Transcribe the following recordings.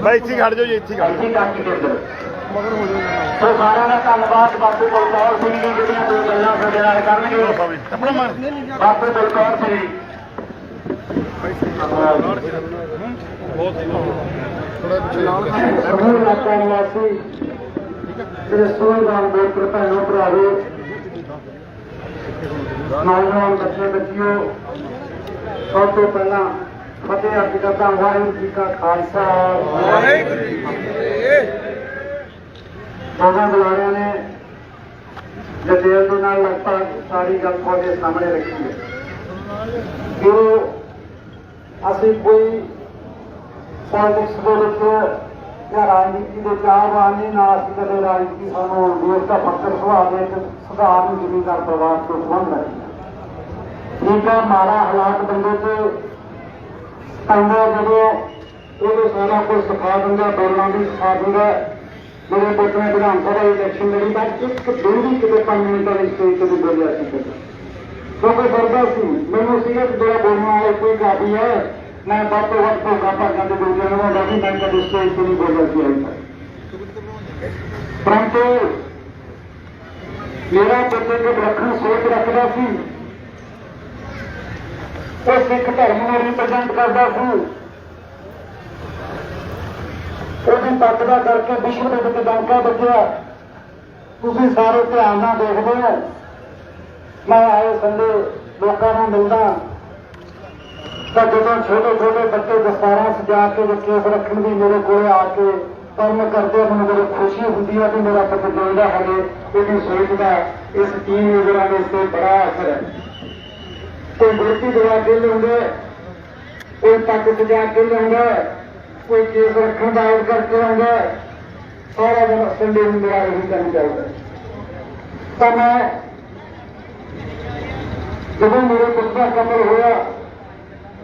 भाई इत्थे खड़ जाओ जी, इत्थे खड़ जाओ। तो सारे का धन्यवाद बापू बलकौर सिंह जी ਜਿਹੜੀਆਂ दो ਗੱਲਾਂ ਸਾਡੇ ਨਾਲ ਕਰਨਗੇ। अपना मार बापू बलकौर सिंह समूह इलाका निवासी ਜਿਹੜੇ ਸੋਹਣਦਾਨ ਵੋਟਰ ਭੈਣੋ ਭਰਾਵੋ, नौजवान बच्चे बच्चियों, सब तो पहला फतेह अर्ज करता वाहिगुरू जी का खालसा वाहिगुरू जी की फतेह। बुलारिया ने जदेल के नाल लगभग सारी गल थोड़े सामने रखी है कि असी कोई पॉलिटिक्स या राजनीति के चाहवान नहीं, ना असी कदे राजनीति सानू देश का पत्थर सुहा दे सुधार जमींदार परिवार को संबंध है। ठीक है, माड़ा हालात बंदे से पैदा जो सारा कुछ सिखा दूंगा, बोलना भी सिखा दूंगा। मेरे पुत्र ने विधानसभा इलेक्शन लड़ी मैं एक दिन भी कितने 5 मिनट वाली स्टेज से भी बोलिया क्योंकि डरदा सी मैनू सीगा कि मेरा बोलने वाला कोई काफी है, मैं वध तो वध भोगा भागा के बोलिया लगा भी मैं कभी स्टेज से नहीं बोलिया सी अभी तक। परंतु मेरा पुत्र को रखन सोच रखता सी, वो सिख धर्म को रिप्रजेंट करता सी, ਉਹਦੀ ਤੱਕਦਾ ਕਰਕੇ ਵਿਸ਼ਵ ਦੇ ਵਿੱਚ ਡਾਂਕਾ ਵੱਜਿਆ। ਤੁਸੀਂ ਸਾਰੇ ਧਿਆਨ ਨਾਲ ਦੇਖਦੇ ਹੋ, ਮੈਂ ਆਏ ਸੰਡੇ ਲੋਕਾਂ ਨੂੰ ਮਿਲਦਾ ਤਾਂ ਜਦੋਂ ਛੋਟੇ ਛੋਟੇ ਬੱਚੇ ਦਸਤਾਰਾਂ ਸਜਾ ਕੇ ਕੇਸ ਰੱਖਣ ਦੀ ਮੇਰੇ ਕੋਲ ਆ ਕੇ ਕੰਮ ਕਰਦੇ, ਮੈਨੂੰ ਬੜੀ ਖੁਸ਼ੀ ਹੁੰਦੀ ਹੈ ਕਿ ਮੇਰਾ ਪੁੱਤ ਜਿਉਂਦਾ ਹਲੇ ਇਹਦੀ ਸੋਚ ਦਾ ਇਸ ਟੀਮ ਲੀਡਰਾਂ ਦੇ ਉੱਤੇ ਬੜਾ ਅਸਰ ਹੈ। ਕੋਈ ਗੁਰਤੀ ਦਵਾ ਕੇ ਲਿਆਉਂਦੇ, ਕੋਈ ਪੱਗ ਸਜਾ ਕੇ ਲਿਆਉਂਦਾ, कोई केस रखने का आउट करके आऊंगा, सारा दिन संडे में मेरा यही काम चलता। तो मैं जब मेरे पुत्र का कमल होया,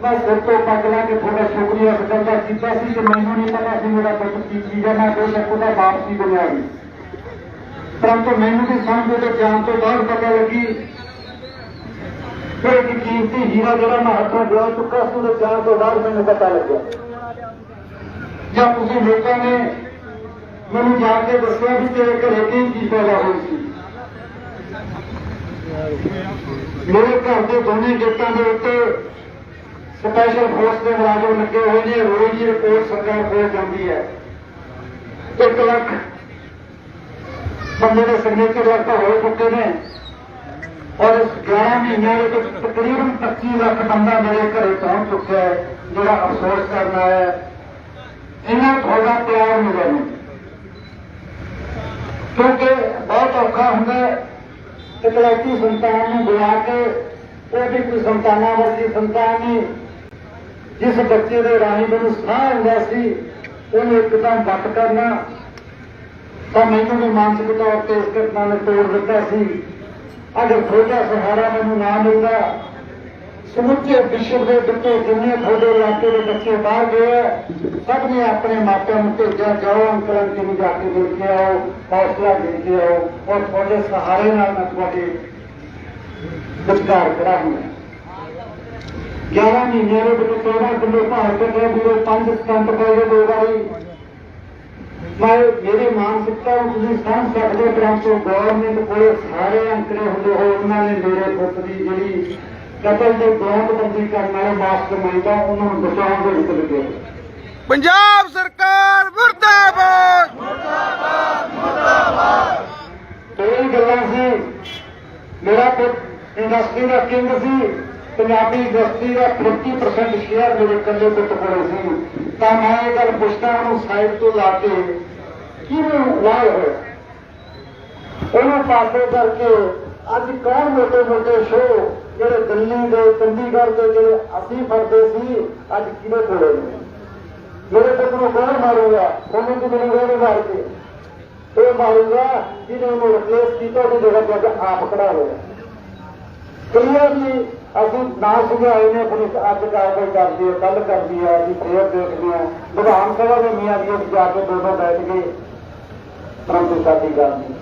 मैं सिर तो पग ला के थोड़ा शुक्रिया करता किया कि मैंने नहीं पता कि मेरा पुत्र की चीज है, मैं कोई उसका बाप सी बनया भी, परंतु मैंने भी समझ तो जान तो बाद पता लगी कि एक कीमती हीरा जरा मैं हाथों गवा चुका सी, जान तो बाद मैंने पता लगा जब किसी लोगों ने मैंने जाके दसिया भी तेरे घरे की चीज पैदा हुई थी। मेरे घर के दोनों गेटों के उत्ते स्पैशल फोर्स के मुलाजम लगे हुए हैं, रोज ही रिपोर्ट सरकार को जाती है। 1 लाख बंदे के सिग्नेचर लगभग हो चुके हैं और इस 11 महीनों में तकरीबन 25 लाख बंदा मेरे घर पहुंच चुका है। जो अफसोस करना है इन्हें थोड़ा प्यार मिले, क्योंकि बहुत औखा होंगे इकलौती संतान में बुला के, वो भी कोई संताना वर्गी संतान नहीं, जिस बच्चे के राही मैं साह होंगे सी उन्हें एकदम बट करना, तो मैंने भी मानसिक तौर पर इस घटना ने तोड़ दिता सी। अगर थोड़ा सहारा मैंने ना मिलता, समूचे विश्व के बच्चे जिन्हें थोड़े इलाके के बच्चे बाहर गए सब ने अपने मापियों को भेजा, जाओ अंकल आंटी जाके देख के आओ, हौसला दे के आओ और थोड़े सहारे नाल मैं थोड़े विचार करा हूं। 11 महीने के 14 किलो भार के गए, मेरे 5 स्टंट पे 2 बारी मैं मेरी मानसिकता तुम समझ सकते, परंतु गवर्नमेंट को सारे अंकड़े होंगे हो, उन्होंने मेरे पुत्र की जी कतल के ब्लॉकबंदी करने वाले मास्टर माइंड उन्होंने बचाव के हित लगे। पंजाब सरकार मुर्दाबाद मुर्दाबाद। कई गल्लां सी, मेरा पुत्र इंडस्ट्री का किंग सी, पंजाबी इंडस्ट्री का 50% शेयर मेरे कल्ले पुत को सी, तो मैं ये गल पुछदा उन्होंने साइड तो ला के किवें लाए होए उन्होंने पासे करके अज कौन मोटे मोटे शो ਜਿਹੜੇ ਦਿੱਲੀ ਦੇ ਚੰਡੀਗੜ੍ਹ ਦੇ ਜਿਹੜੇ ਅਸੀਂ ਫੜਦੇ ਸੀ ਅੱਜ ਕਿਹਨੇ ਕੋਲੇ ਨੇ। ਮੇਰੇ ਪੁੱਤ ਨੂੰ ਕੌਣ ਮਾਰੂਗਾ? ਉਹਨੂੰ ਕਿ ਮੈਨੂੰ ਗੋਲੀ ਮਾਰ ਕੇ ਇਹ ਮਾਰੂਗਾ ਜਿਹਨੇ ਉਹਨੂੰ ਰਿਪਲੇਸ ਕੀਤਾ, ਉਹਦੀ ਜਗ੍ਹਾ ਤੇ ਅੱਜ ਆਪ ਖੜਾ ਹੋਇਆ। ਕਲੀਅਰ ਜੀ ਅਸੀਂ ਨਾ ਸੁਝਾਏ ਨੇ, ਪੁਲਿਸ ਅੱਜ ਕਾਰਵਾਈ ਕਰਦੀ ਹੈ, ਕੱਲ ਕਰਦੀ ਹੈ, ਅਸੀਂ ਫੇਰ ਦੇਖਦੇ ਹਾਂ। ਵਿਧਾਨ ਸਭਾ ਦੇ ਮੀਆਂ ਜੀ ਜਾ ਕੇ ਦੋਨੋਂ ਬੈਠ ਗਏ, परंतु साडी गल नहीं।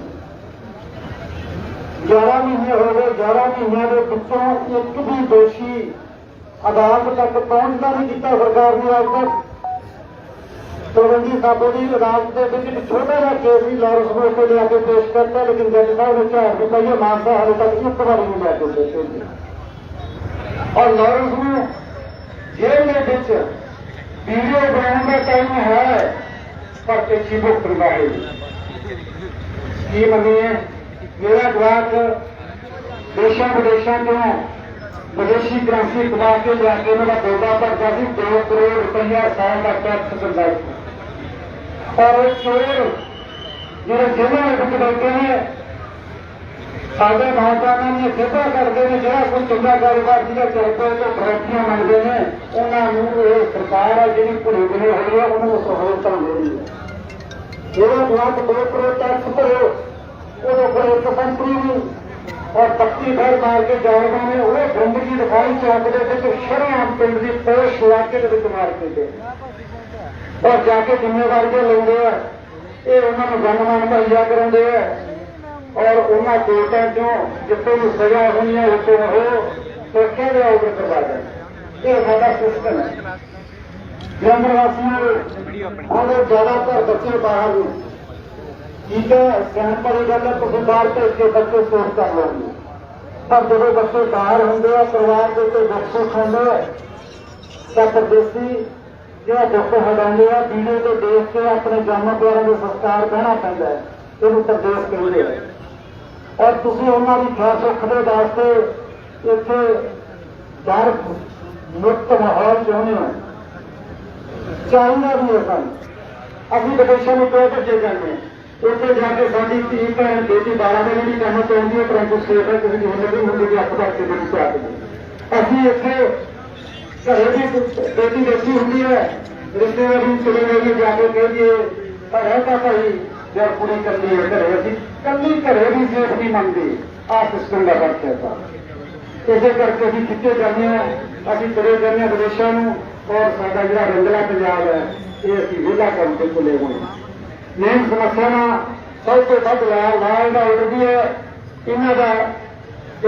11 महीने हो गए, 11 महीनों के पिछों एक भी दोषी अदालत तक पहुंचना नहीं किया सरकार ने आज तक। तलवंडी साबो की अदालत के विच एक छोटा जिहा केस भी लॉरेंस मोड़ को लिया पेश करता, लेकिन जज साहब ने झाड़ दिता ये मानसा हाले तक एक बार नहीं लैके पेश। और लॉरेंस में जेल के विच वीडियो बनाने का टाइम है पर पेशी भुगतना है की मनिए। मेरा जवाब देशों विदेशों तो विदेशी करंसी कमा के लिया उन्होंने बोला भरता सी 2 करोड़ रुपया साल का टैक्स दिता। और चोर जो जेलों में बैठे हैं साढ़े नौजवानों ने खेपा करते हैं, जो कोई चंगा कारोबार जिला चलता है तो फरौतियां मंगते हैं, उन्होंने सरकार है जी भुड़ी बनी हुई है उन्होंने सहूलत दे रही है। मेरा जवाब 2 करोड़ टैक्स भरो उन्होंने कोई एक कंपनी नहीं और पत्ती घर मार के जाएगा ने वो गंदगी दिखाई चौक के शरेआम पिंड की पोश इलाके के मार के और जाके जिम्मेवारियां लेंगे ये उन्होंने गनमान मुहैया कराते हैं और उन्होंने कोर्टों चों जितने भी सजा हुई है उसे वो सुरक्षा के ऑर्डर करवा दें। ये सारा सिस्टम है। जम्मू वासियों और ज्यादातर बच्चे बाहर ने ठीक है, सियाणपा की गल है तुम बाहर भेज के बच्चे सेफ कर लोगे, पर जो बच्चे बाहर होंगे परिवार के कोई दुख सुख होंगे तो परदेसी जो दुख हटाते हैं बीड़े को देख के अपने जन्म प्यारों के संस्कार कहना पैंदा है, ये परदेश कहते हैं। और तुम उन्होंने खैर सुख के वास्ते इतने डर मुक्त माहौल चाहते हो, चाहिए भी है सन अभी विदेशों में क्यों भजे जाते हैं, उत्थे जाके साडी धी भैन बेटी 12 दिन भी कहना चाहती है परंतु सेफ है किसी की हिम्मत नहीं होती कि 8 भर के दिन से आते अभी इतने घरे भी बेटी बैठी होंगी है रिश्तेदार भी चले गए जाके कह दिए पर रहता भाई जब कुड़ी कली है घरे अभी कली घरे भी सेफ नहीं मानती आ सिस्टम का फर्क है साहब। इसे करके अभी खिच्चे जाते हैं अभी चले जाते हैं विदेशों में और साडा जिहड़ा रंगला पंजाब है ये असीं विहला करन ते तुले होए मेन समस्या ना सब तो वध लाल का उड़दी है इन्हों का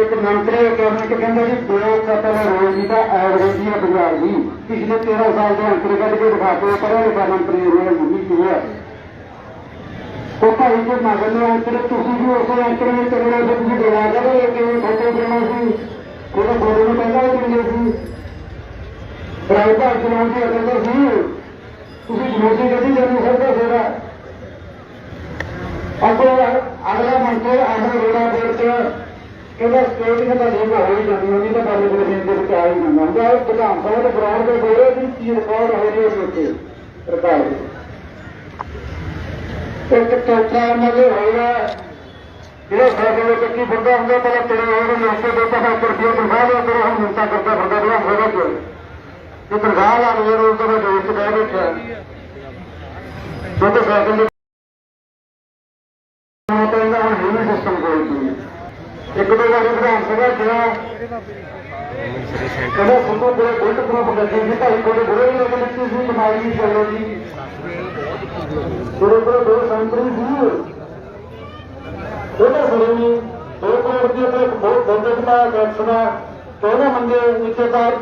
एक मंत्री कैबिनेट कहते जी 2 खतम रोज की एवरेज ही है पंजाब की पिछले 13 साल के अंतर कट के दिखाते पढ़ा लिखा मंत्री की है तो भाई जो नगर ने अंतर तुम भी उस अंतर में चलना जो तुम डरा करो कि फोटो देना सी कोई फोटो में पहला ही दिंदे सी ड्राइवर चलाने की अकल सी तुम जनोसी कभी जानी सकते सेवा अब अगला मंत्री अगला रोड़ा बोर्ड कहना स्टेट के तो ठीक हो ही जाती होगी तो पहले प्रदेश के आ ही जाना विधान सभा के ग्राउंड पे बोले की रिकॉर्ड हो रही है सरकार एक चौथा एमएलए होगा जो फैसले चक्की फिरता होंगे पहले तेरे होगा नौकरी देता है रुपया तनख्वाह लिया करो हम मिलता करता फिरता रहा होगा क्यों ये तनख्वाह ला रही है रोज तो मैं देश से बह बैठा जो तो फैसले सिस्टम को एक दो बार विधान सभा गया कहना सुनो बड़े बुलट प्रूफ लगे जी भाई थोड़े बुरे ही लगे लिखी सी कमाई नहीं चलो जी थोड़े बड़े 2 संतरी सी दोनों बड़े नहीं 2 करोड़ रुपये का एक बहुत बंदे का टैक्स ना कहना मंगे नीचेदार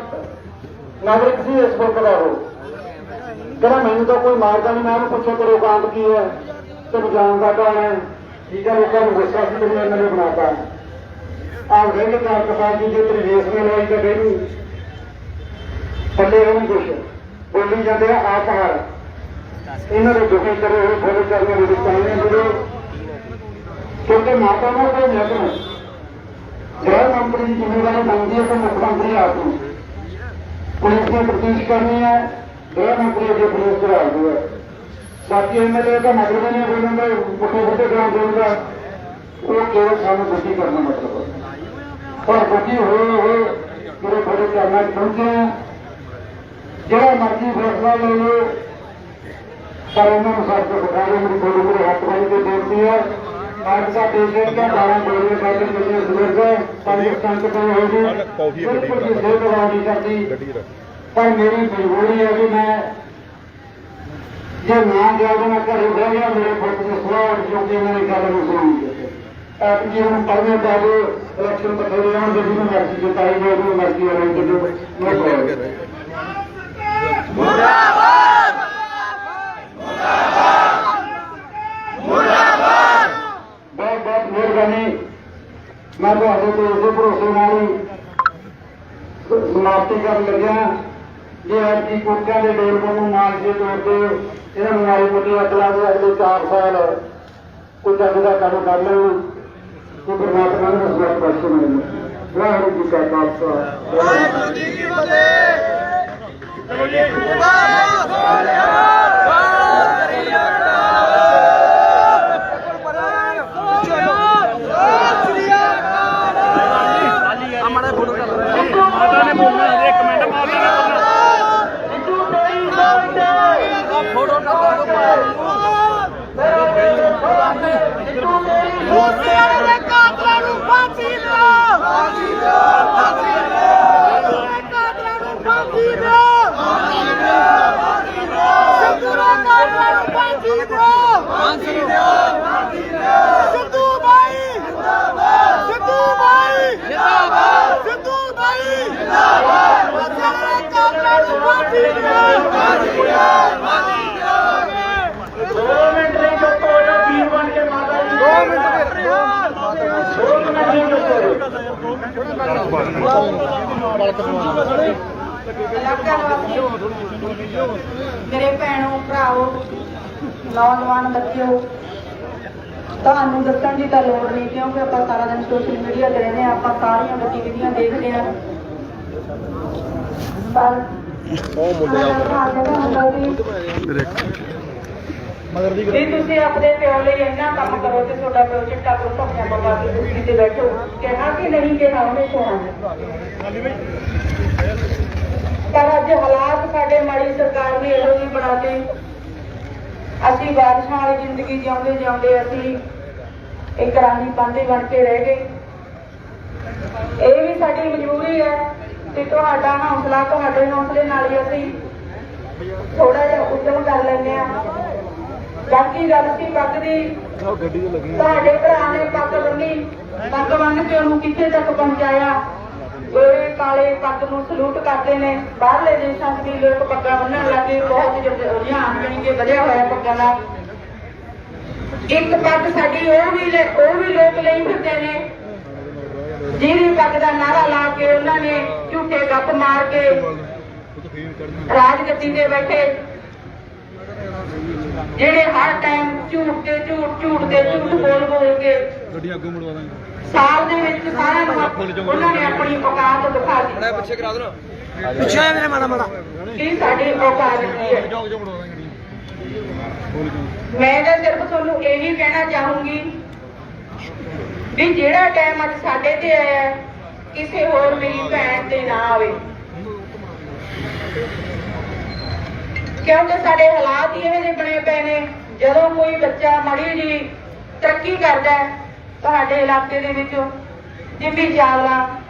नागरिक सी इस वक्त का हो कहना मैंने तो कोई मारता नहीं मैं पूछो करो काम की है तुम जानता कौन है ठीक है लोगों को गुस्सा से तुम्हें एमएलए बनाता है आप रहेंगे चार कसार जी जो परिवेश में लड़ाई कर रहे थले हम कुछ बोली जाते हैं आप हार इन्होंने दुखी करे हुए थोड़े करने में चाहिए मुझे क्योंकि माता में कोई महत्व गृह मंत्री की जिम्मेदारी बनती है तो मुख्यमंत्री आती पुलिस ने प्रतीश करनी है गृह मंत्री अगे पुलिस करा दी है बाकी एमएलए का मतलब नहीं बोलूंगा पुठे पुठे ग्राम बोलूंगा वो केवल सामने दुखी करना मतलब है और दुखी हुए मेरे बड़े करना पहुंचे हैं जरा मर्जी फैसला ले लो पर उन्होंने सबको बताया मेरी थोड़ी मेरे हाथ बन के देखती है आज का पेशेंट का 12 गोलियां खाते मुझे बुजुर्ग पाकिस्तान के कोई होगी बिल्कुल भी सेहत नहीं करती पर मेरी मजबूरी है कि मैं जो ना गया तो मैं घर उठा गया मेरे पुत्र के सवाल क्योंकि मेरी गल नहीं सुनी आप जी हम पढ़ने पाओ इलेक्शन बथेरे आने जो भी मर्जी जिताई जो भी मर्जी अरेंज जो मैं ਤੁਹਾਡੇ ਤੇ ਇਸੇ ਭਰੋਸੇ ਨਾਲ ਹੀ ਸਮਾਪਤੀ ਕਰਨ ਲੱਗਿਆ ਜੇ ਅੱਜ ਦੀ ਕੋਟਿਆਂ ਦੇ ਡੇਲ ਨੂੰ ਮਾਨਸੇ ਤੌਰ ਤੇ ਇਹਨਾਂ ਨੂੰ ਆਈ ਮੋਟੀ ਅਕਲਾਂ ਦੇ ਅਗਲੇ 4 ਸਾਲ ਕੋਈ ਚੱਜ ਦਾ ਕੰਮ ਕਰ ਲੈਣ ਤੇ ਪਰਮਾਤਮਾ ਨੂੰ ਸਵਾਗਤ ਬਖਸ਼ੇ ਮੈਨੂੰ ਵਾਹਿਗੁਰੂ ਜੀ ਕਾ ਖਾਲਸਾ ਵਾਹਿਗੁਰੂ ਜੀ ਕੀ ਫਤਿਹ। ਚਲੋ ਜੀ ਮਾਤਾ ਨੇ ਬੋਲਣਾ ਹੈ, ਇੱਕ ਮਿੰਟ ਮਾਤਾ ਨੇ ਬੋਲਣਾ ਫੋਟੋ ਨਾ मेरे भैनों भराओ नौजवान बच्चों ਤੁਹਾਨੂੰ ਦੱਸਣ ਦੀ ਤਾਂ ਲੋੜ ਨਹੀਂ ਕਿਉਂਕਿ ਆਪਾਂ ਸਾਰਾ ਦਿਨ ਸੋਸ਼ਲ ਮੀਡੀਆ ਤੇ ਰਹਿੰਦੇ ਆ ਆਪਾਂ ਸਾਰੀਆਂ ਗਤੀਵਿਧੀਆਂ ਦੇਖਦੇ ਆ ਪਰ ਉਹ ਮੁੰਡੇ ਵੀ ਤੁਸੀਂ ਆਪਣੇ ਪਿਓ ਲਈ ਇੰਨਾ ਕੰਮ ਕਰੋ ਤੇ ਤੁਹਾਡਾ ਪ੍ਰੋਜੈਕਟ ਆਪੋ ਸਭਿਆਂ ਬਾਬਾ ਦੀ ਕੁਰਸੀ ਤੇ ਬੈਠੋ ਕਿਹਾ ਕਿ ਨਹੀਂ ਕਿਹਾ ਉਹਨੇ ਕਿਹਾ ਪਰ ਅੱਜ ਹਾਲਾਤ ਸਾਡੇ ਮਾੜੀ ਸਰਕਾਰ ਨੇ ਇਹੋ ਜਿਹੀ ਬਣਾ ਕੇ ਅਸੀਂ ਬਾਦਸ਼ਾਹਾਂ ਵਾਲੀ ਜ਼ਿੰਦਗੀ ਜਿਉਂਦੇ ਜਿਉਂਦੇ ਅਸੀਂ ਇੱਕ ਰਾਨੀ ਪਾਂਦੇ ਬਣ ਕੇ ਰਹਿ ਗਏ। ਇਹ ਵੀ ਸਾਡੀ ਮਜਬੂਰੀ ਹੈ ਤੇ ਤੁਹਾਡਾ ਹੌਸਲਾ ਤੁਹਾਡੇ ਹੌਸਲੇ ਨਾਲ ਹੀ ਅਸੀਂ ਥੋੜਾ ਜਿਹਾ ਉਦਮ ਕਰ ਲੈਂਦੇ ਆ। ਬਾਕੀ ਗੱਲ ਸੀ ਪੱਗ ਦੀ, ਤੁਹਾਡੇ ਭਰਾ ਨੇ ਪੱਗ ਬੰਨੀ, ਪੱਗ ਬੰਨ ਕੇ ਉਹਨੂੰ ਕਿੱਥੇ ਤੱਕ ਪਹੁੰਚਾਇਆ। ਇਹ ਕਾਲੇ ਪੱਗ ਨੂੰ ਸਲੂਟ ਕਰਦੇ ਨੇ। ਬਾਹਰਲੇ ਦੇਸ਼ਾਂ 'ਚ ਵੀ ਲੋਕ ਪੱਗਾਂ ਬੰਨਣ ਲੱਗੇ, ਬਹੁਤ ਰੁਝਾਨ ਜਾਣੀ ਕਿ ਵਧਿਆ ਹੋਇਆ ਪੱਗਾਂ ਦਾ। ਇੱਕ ਪੱਗ ਸਾਡੀ ਉਹ ਵੀ ਲੋਕ ਲਈ ਫਿਰਦੇ ਨੇ ਜਿਹਦੀ ਪੱਗ ਦਾ ਨਾਰਾ ਲਾ ਕੇ ਉਹਨਾਂ ਨੇ ਝੂਠੇ ਗੱਪ ਮਾਰ ਕੇ ਰਾਜਗੱਦੀ ਤੇ ਬੈਠੇ, ਜਿਹੜੇ ਹਰ ਟਾਈਮ ਝੂਠ ਤੇ ਝੂਠ ਬੋਲ ਕੇ ਸਾਲ ਦੇ ਵਿੱਚ ਸਾਰਿਆਂ ਨੂੰ ਉਹਨਾਂ ਨੇ ਆਪਣੀ ਔਕਾਤ ਦਿਖਾ ਦਿੱਤੀ। ਪਿੱਛੇ ਕਰਾ ਦੋ ਪਿੱਛੇ ਆ ਮੇਰੇ ਮਾੜਾ ਕੀ ਸਾਡੀ ਔਕਾਤ ਕੀ ਹੈ। ਮੈਂ ਤਾਂ ਸਿਰਫ ਤੁਹਾਨੂੰ ਇਹੀ ਕਹਿਣਾ ਚਾਹੂੰਗੀ ਵੀ ਜਿਹੜਾ ਟਾਈਮ ਅੱਜ ਸਾਡੇ ਤੇ ਆਇਆ ਕਿਸੇ ਹੋਰ ਮੇਰੀ ਭੈਣ ਤੇ ਨਾ ਆਵੇ, ਕਿਉਂਕਿ ਸਾਡੇ ਹਾਲਾਤ ਹੀ ਇਹੋ ਜਿਹੇ ਬਣੇ ਪਏ ਨੇ। ਜਦੋਂ ਕੋਈ ਬੱਚਾ ਮਾੜੀ ਜਿਹੀ ਤਰੱਕੀ ਕਰਦਾ ਤੁਹਾਡੇ ਇਲਾਕੇ ਦੇ ਵਿੱਚ, ਜਿੰਮੀ ਚਾਵਲਾ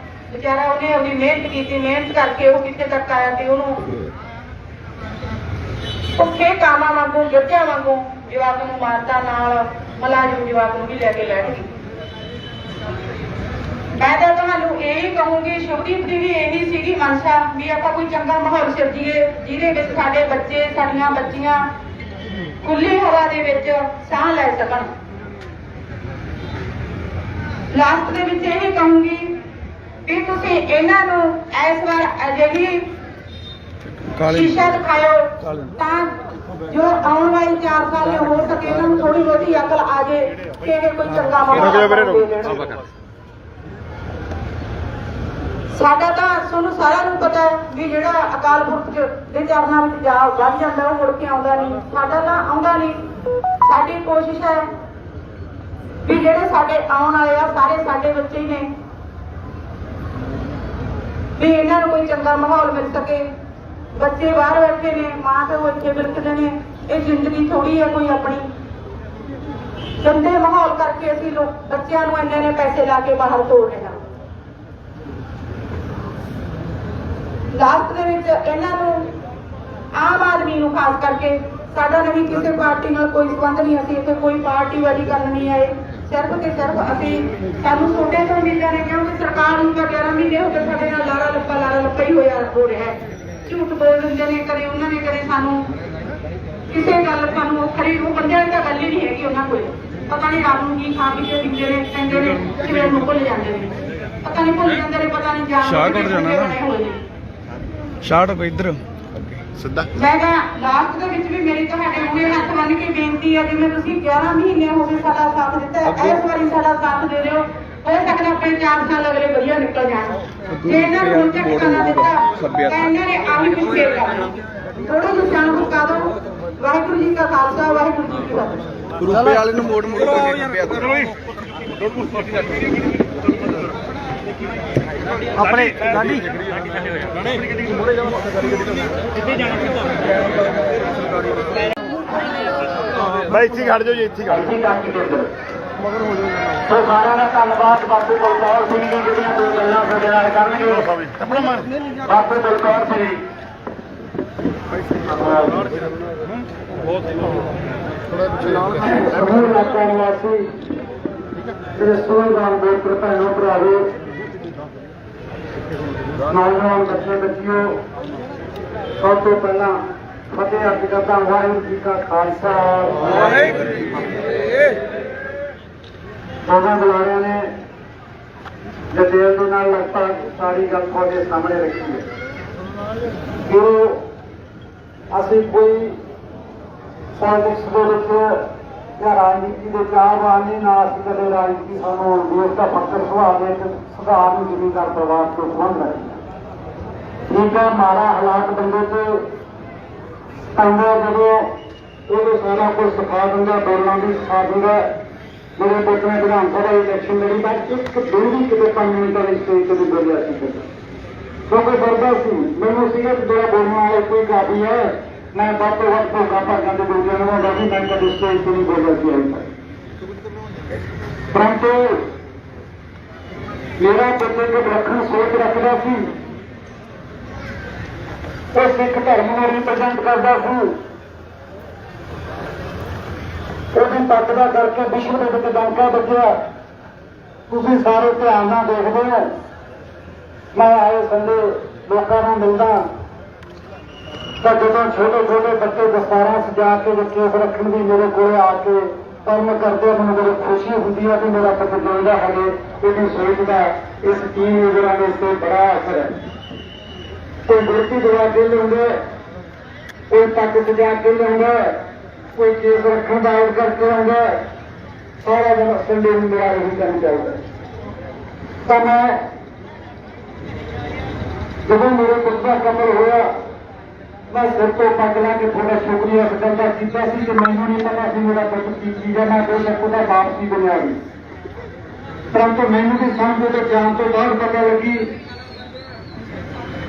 ਵਿਚਾਰਾ ਉਹਨੇ ਆਪਣੀ ਮਿਹਨਤ ਕੀਤੀ, ਮਿਹਨਤ ਕਰਕੇ ਉਹ ਕਿੱਥੇ ਤੱਕ ਆਇਆ ਤੇ ਉਹਨੂੰ ਭੁੱਖੇ ਕਾਮਾਂ ਵਾਂਗੂ ਗੱਜਿਆਂ ਵਾਂਗੂ ਜਵਾਕ ਨੂੰ ਮਾਰਤਾ, ਨਾਲ ਮੁਲਾਜ਼ਮ ਜਵਾਕ ਨੂੰ ਵੀ ਲੈ ਕੇ ਬੈਠ ਗਈ। ਮੈਂ ਤਾਂ ਤੁਹਾਨੂੰ ਇਹੀ ਕਹੂੰਗੀ, ਸ਼ੁਭਦੀਪ ਦੀ ਵੀ ਇਹੀ ਸੀਗੀ ਮਨਸ਼ਾ ਵੀ ਆਪਾਂ ਕੋਈ ਚੰਗਾ ਮਾਹੌਲ ਸਿਰਜੀਏ ਜਿਹਦੇ ਵਿੱਚ ਸਾਡੇ ਬੱਚੇ ਸਾਡੀਆਂ ਬੱਚੀਆਂ ਖੁੱਲੀ ਹਵਾ ਦੇ ਵਿੱਚ ਸਾਹ ਲੈ ਸਕਣ। ਲਾਸਟ ਦੇ ਵਿੱਚ ਇਹ ਕਹੂੰਗੀ ਵੀ ਤੁਸੀਂ ਇਹਨਾਂ ਨੂੰ ਇਸ ਵਾਰ ਅਜਿਹੀ ਸ਼ੀਸ਼ਾ ਦਿਖਾਓ ਤਾਂ ਜੋ ਆਉਣ ਵਾਲੇ 4 ਸਾਲ ਹੋ ਸਕੇ ਇਹਨਾਂ ਨੂੰ ਥੋੜੀ ਬਹੁਤੀ ਅਕਲ ਆ ਜੇ ਕਿ ਇਹ ਕੋਈ ਚੰਗਾ ਮਾਹੌਲ। ਸਾਡਾ ਤਾਂ ਤੁਹਾਨੂੰ ਸਾਰਿਆਂ ਨੂੰ ਪਤਾ ਹੈ ਵੀ ਜਿਹੜਾ ਅਕਾਲ ਪੁਰਖ ਦੇ ਚਰਨਾਂ ਵਿੱਚ ਜਾ ਵੱਧ ਜਾਂਦਾ ਉਹ ਮੁੜ ਕੇ ਆਉਂਦਾ ਨਹੀਂ। ਸਾਡਾ ਤਾਂ ਆਉਂਦਾ ਨਹੀਂ। ਸਾਡੀ ਕੋਸ਼ਿਸ਼ ਹੈ ਵੀ ਜਿਹੜੇ ਸਾਡੇ ਆਉਣ ਵਾਲੇ ਆ ਸਾਰੇ ਸਾਡੇ ਬੱਚੇ ਹੀ ਨੇ, ਵੀ ਇਹਨਾਂ ਨੂੰ ਕੋਈ ਚੰਗਾ ਮਾਹੌਲ ਮਿਲ ਸਕੇ। ਬੱਚੇ ਬਾਹਰ ਬੈਠੇ ਨੇ, ਮਾਂ ਪਿਓ ਇੱਥੇ ਬਿਲਕਦੇ ਨੇ। ਇਹ ਜ਼ਿੰਦਗੀ ਥੋੜੀ ਹੈ ਕੋਈ ਆਪਣੀ। ਗੰਦੇ ਮਾਹੌਲ ਕਰਕੇ ਅਸੀਂ ਲੋਕ ਬੱਚਿਆਂ ਨੂੰ ਇੰਨੇ ਪੈਸੇ ਲਾ ਕੇ ਬਾਹਰ ਤੋੜ ਰਹੇ ਹਾਂ। ਲਾਸਟ ਦੇ ਵਿੱਚ ਇਹਨਾਂ ਨੂੰ ਆਮ ਆਦਮੀ ਨੂੰ ਖਾਸ ਕਰਕੇ, ਸਾਡਾ ਨਹੀਂ ਕਿਸੇ ਪਾਰਟੀ ਨਾਲ ਕੋਈ ਸੰਬੰਧ ਨਹੀਂ, ਅਸੀਂ ਇੱਥੇ ਕੋਈ ਪਾਰਟੀਬਾਜ਼ੀ ਕਰਨ ਨਹੀਂ ਆਏ। ਸਿਰਫ ਤੇ ਸਿਰਫ ਅਸੀਂ ਸਾਨੂੰ ਛੋਟੇ ਤੋਂ ਉਮੀਦਾਂ ਨੇ, ਕਿਉਂਕਿ ਸਰਕਾਰ ਨੂੰ 11 ਮਹੀਨੇ ਹੋ ਗਏ ਸਾਡੇ ਨਾਲ ਲਾਰਾ ਲੱਪਾ ਹੀ ਹੋ ਰਿਹਾ ਹੈ। ਝੂਠ ਬੋਲ ਦਿੰਦੇ ਨੇ, ਕਦੇ ਉਹਨਾਂ ਨੇ ਕਦੇ ਸਾਨੂੰ ਕਿਸੇ ਗੱਲ ਸਾਨੂੰ ਉਹ ਖਰੀ ਉਹ ਬੰਦਿਆਂ ਦੀ ਤਾਂ ਗੱਲ ਹੀ ਨਹੀਂ ਹੈਗੀ ਉਹਨਾਂ ਕੋਲ। ਪਤਾ ਨਹੀਂ ਰਾਤ ਨੂੰ ਕੀ ਖਾ ਪੀ ਕੇ ਪੀਂਦੇ ਨੇ, ਕਹਿੰਦੇ ਨੇ ਸਵੇਰ ਨੂੰ ਭੁੱਲ ਜਾਂਦੇ ਨੇ, ਪਤਾ ਨਹੀਂ ਭੁੱਲ ਜਾਂਦੇ ਨੇ, ਪਤਾ ਨਹੀਂ ਸ਼ਾਹਕੋਟ ਜਾਣਾ ਨਾ। ਸ਼ਾਰਟ ਕੋ ਇੱਧਰ ਸਿੱਧਾ। ਮੈਂ ਕਿਹਾ ਲਾਸਟ ਦੇ ਵਿੱਚ ਵੀ ਮੇਰੀ ਤੁਹਾਡੇ ਮੂਹਰੇ ਹੱਥ ਬੰਨ੍ਹ ਕੇ ਬੇਨਤੀ ਹੈ, ਜਿਵੇਂ ਤੁਸੀਂ 11 ਮਹੀਨੇ ਹੋ ਗਏ ਸਾਡਾ ਸਾਥ ਦਿੱਤਾ, ਇਸ ਵਾਰੀ ਸਾਡਾ ਸਾਥ ਦੇ ਦਿਓ। ਹੋ ਸਕਦਾ ਆਪਣੇ 4 ਸਾਲ ਅਗਲੇ ਵਧੀਆ ਨਿਕਲ ਜਾਣ। ਜੇ ਇਹਨਾਂ ਨੂੰ ਹੁਣ ਝਟਕਾ ਨਾ ਦਿੱਤਾ ਤਾਂ ਇਹਨਾਂ ਨੇ ਆਹੀ ਕੁਝ ਫੇਰ ਕਰਨਾ। ਥੋੜਾ ਜਿਹਾ ਸਾਨੂੰ ਬੁਕਾ ਦਿਓ। ਵਾਹਿਗੁਰੂ ਜੀ ਕਾ ਖਾਲਸਾ, ਵਾਹਿਗੁਰੂ ਜੀ ਕੀ ਫਤਿਹ। ਰੂਪੇ ਵਾਲੇ ਨੂੰ ਮੋੜ ਕਰਕੇ ਖੱਬੇ ਹੱਥ ਆਪਣੇ ਗਾਂਧੀ ਭਾਈ ਇੱਥੇ ਖੜ ਜਾਓ ਜੀ, ਇੱਥੇ ਖੜ ਸੋ ਸਾਰਿਆਂ ਦਾ ਧੰਨਵਾਦ। ਬਾਪੂ ਬਲਕੌਰ ਸਿੰਘ ਜੀ ਜਿਹੜੀਆਂ 2 ਗੱਲਾਂ ਸਾਡੇ ਨਾਲ ਕਰਨਗੇ। ਬਾਪੂ ਬਲਕੌਰ ਸਿੰਘ ਸਮੂਹ ਇਲਾਕਾ ਨਿਵਾਸੀ ਜਿਹੜੇ ਸੋਹਣਦਾਨ ਬੋਲਪੁਰ ਭੈਣੋ ਭਰਾਵੋ, ਨੌਜਵਾਨ ਬੱਚੇ ਬੱਚਿਓ, ਸਭ ਤੋਂ ਪਹਿਲਾਂ ਫਤਿਹ ਅਰਜ਼ ਕਰਦਾ ਵਾਹਿਗੁਰੂ ਜੀ ਕਾ ਖਾਲਸਾ, ਵਾਹਿਗੁਰੂ ਜੀ ਕੀ ਫਤਿਹ। ਦੋਨਾਂ ਬੁਲਾਰਿਆਂ ਨੇ ਜਦੇਲ ਦੇ ਨਾਲ ਲਗਭਗ ਸਾਰੀ ਗੱਲ ਤੁਹਾਡੇ ਸਾਹਮਣੇ ਰੱਖੀ ਹੈ। ਗੁਰੂ ਅਸੀਂ ਕੋਈ ਪੋਲਿਟਿਕਸ ਦੇ ਵਿੱਚ ਜਾਂ ਰਾਜਨੀਤੀ ਦੇ ਚਾਹਵਾਨ ਨਹੀਂ, ਨਾ ਅਸੀਂ ਕਦੇ ਰਾਜਨੀਤੀ ਸਾਨੂੰ ਦੇਸ਼ ਦਾ ਫੱਕਰ ਸੁਭਾਅ ਦੇ ਸੁਧਾਰ ਨੂੰ ਜ਼ਿਮੀਂਦਾਰ ਪਰਿਵਾਰ ਤੋਂ ਸੰਬੰਧ ਹੈ। ਠੀਕ ਹੈ, ਮਾੜਾ ਹਾਲਾਤ ਬੰਦੇ ਤੇ ਪੈਂਦਾ ਜਦੋਂ ਉਹਦੇ ਸਾਰਾ ਕੁਝ ਸਿਖਾ ਦਿੰਦਾ, ਬੋਲਣਾ ਵੀ ਸਿਖਾ ਦਿੰਦਾ। ਮੇਰੇ ਪੁੱਤ ਨੇ ਵਿਧਾਨ ਸਭਾ ਇਲੈਕਸ਼ਨ ਲੜੀ, ਬਾਅਦ ਇੱਕ ਦਿਨ ਵੀ ਕਿਤੇ 5 ਮਿੰਟਾਂ ਦੀ ਸਟੇਜ ਤੇ ਬੋਲਿਆ ਸੀ ਕਿਉਂਕਿ ਡਰਦਾ ਸੀ। ਮੈਨੂੰ ਸੀਗਾ ਕਿ ਜਿਹੜਾ ਬੋਲਣ ਵਾਲਾ ਕੋਈ ਕਾਫੀ ਹੈ, ਮੈਂ ਵੱਧ ਤੋਂ ਵੱਧ ਭੋਗਾ ਭਾਗਾਂ ਦੇ ਦੂਜਿਆਂ ਨੂੰ ਹੁੰਦਾ ਸੀ, ਮੈਂ ਕਦੇ ਸਟੇਜ ਤੇ ਨਹੀਂ ਬੋਲਿਆ ਸੀ ਅਜੇ ਤੱਕ। ਪਰੰਤੂ ਮੇਰਾ ਪੁੱਤ ਇੱਕ ਵਿਲੱਖਣ ਸੋਚ ਰੱਖਦਾ ਸੀ। ਉਹ ਸਿੱਖ ਧਰਮ ਨੂੰ ਰਿਪਰੈਜ਼ੈਂਟ ਕਰਦਾ ਸੀ। ਉਹਦੀ ਪੱਗ ਦਾ ਕਰਕੇ ਵਿਸ਼ਵ ਦੇ ਵਿੱਚ ਡੰਕਾ ਵੱਜਿਆ। ਤੁਸੀਂ ਸਾਰੇ ਧਿਆਨ ਨਾਲ ਦੇਖਦੇ ਹੋ। ਮੈਂ ਆਏ ਸੰਡੇ ਲੋਕਾਂ ਨੂੰ ਮਿਲਦਾ ਤਾਂ ਜਦੋਂ ਛੋਟੇ ਛੋਟੇ ਬੱਚੇ ਦਸਤਾਰਾਂ ਸਜਾ ਕੇ ਕੇਸ ਰੱਖਣ ਦੀ ਮੇਰੇ ਕੋਲ ਆ ਕੇ ਕੰਮ ਕਰਦੇ, ਮੈਨੂੰ ਬੜੀ ਖੁਸ਼ੀ ਹੁੰਦੀ ਹੈ ਕਿ ਮੇਰਾ ਪੁੱਤ ਜਿਉਂਦਾ ਹੈ। ਇਹਦੀ ਸੋਚ ਦਾ ਇਸ ਟੀਮ ਲੀਡਰਾਂ ਦੇ ਉੱਤੇ ਬੜਾ ਅਸਰ ਹੈ। ਕੋਈ ਗੁਰਤੀ ਦਵਾ ਕੇ ਲਿਆਉਂਦਾ, ਕੋਈ ਪੱਗ ਸਜਾ ਕੇ ਲਿਆਉਂਦਾ, ਕੋਈ ਕੇਸ ਰੱਖਣ ਦਾ ਆਰਡਰ ਕਰਕੇ ਆਉਂਦਾ। ਸਾਰਾ ਦਿਨ ਸੰਡੇ ਨੂੰ ਮੇਰਾ ਇਹੀ ਕੰਮ ਚੱਲਦਾ। ਤਾਂ ਮੈਂ ਜਦੋਂ ਮੇਰੇ ਪੁੱਤ ਦਾ ਕਤਲ ਹੋਇਆ, ਮੈਂ ਸਿਰ ਤੋਂ ਪੱਗ ਲਾ ਕੇ ਥੋੜਾ ਸ਼ੁਕਰੀਆ ਅਦਾ ਕੀਤਾ ਸੀ ਕਿ ਮੈਨੂੰ ਨਹੀਂ ਪਤਾ ਸੀ ਮੇਰਾ ਪੁੱਤ ਕੀ ਚੀਜ਼ ਹੈ। ਮੈਂ ਬੇਸ਼ੱਕ ਉਹਦਾ ਬਾਪ ਸੀ ਬਣਿਆ ਵੀ, ਪਰੰਤੂ ਮੈਨੂੰ ਵੀ ਸਮਝ ਤੇ ਜਾਣ ਤੋਂ ਬਾਅਦ ਪਤਾ ਲੱਗੀ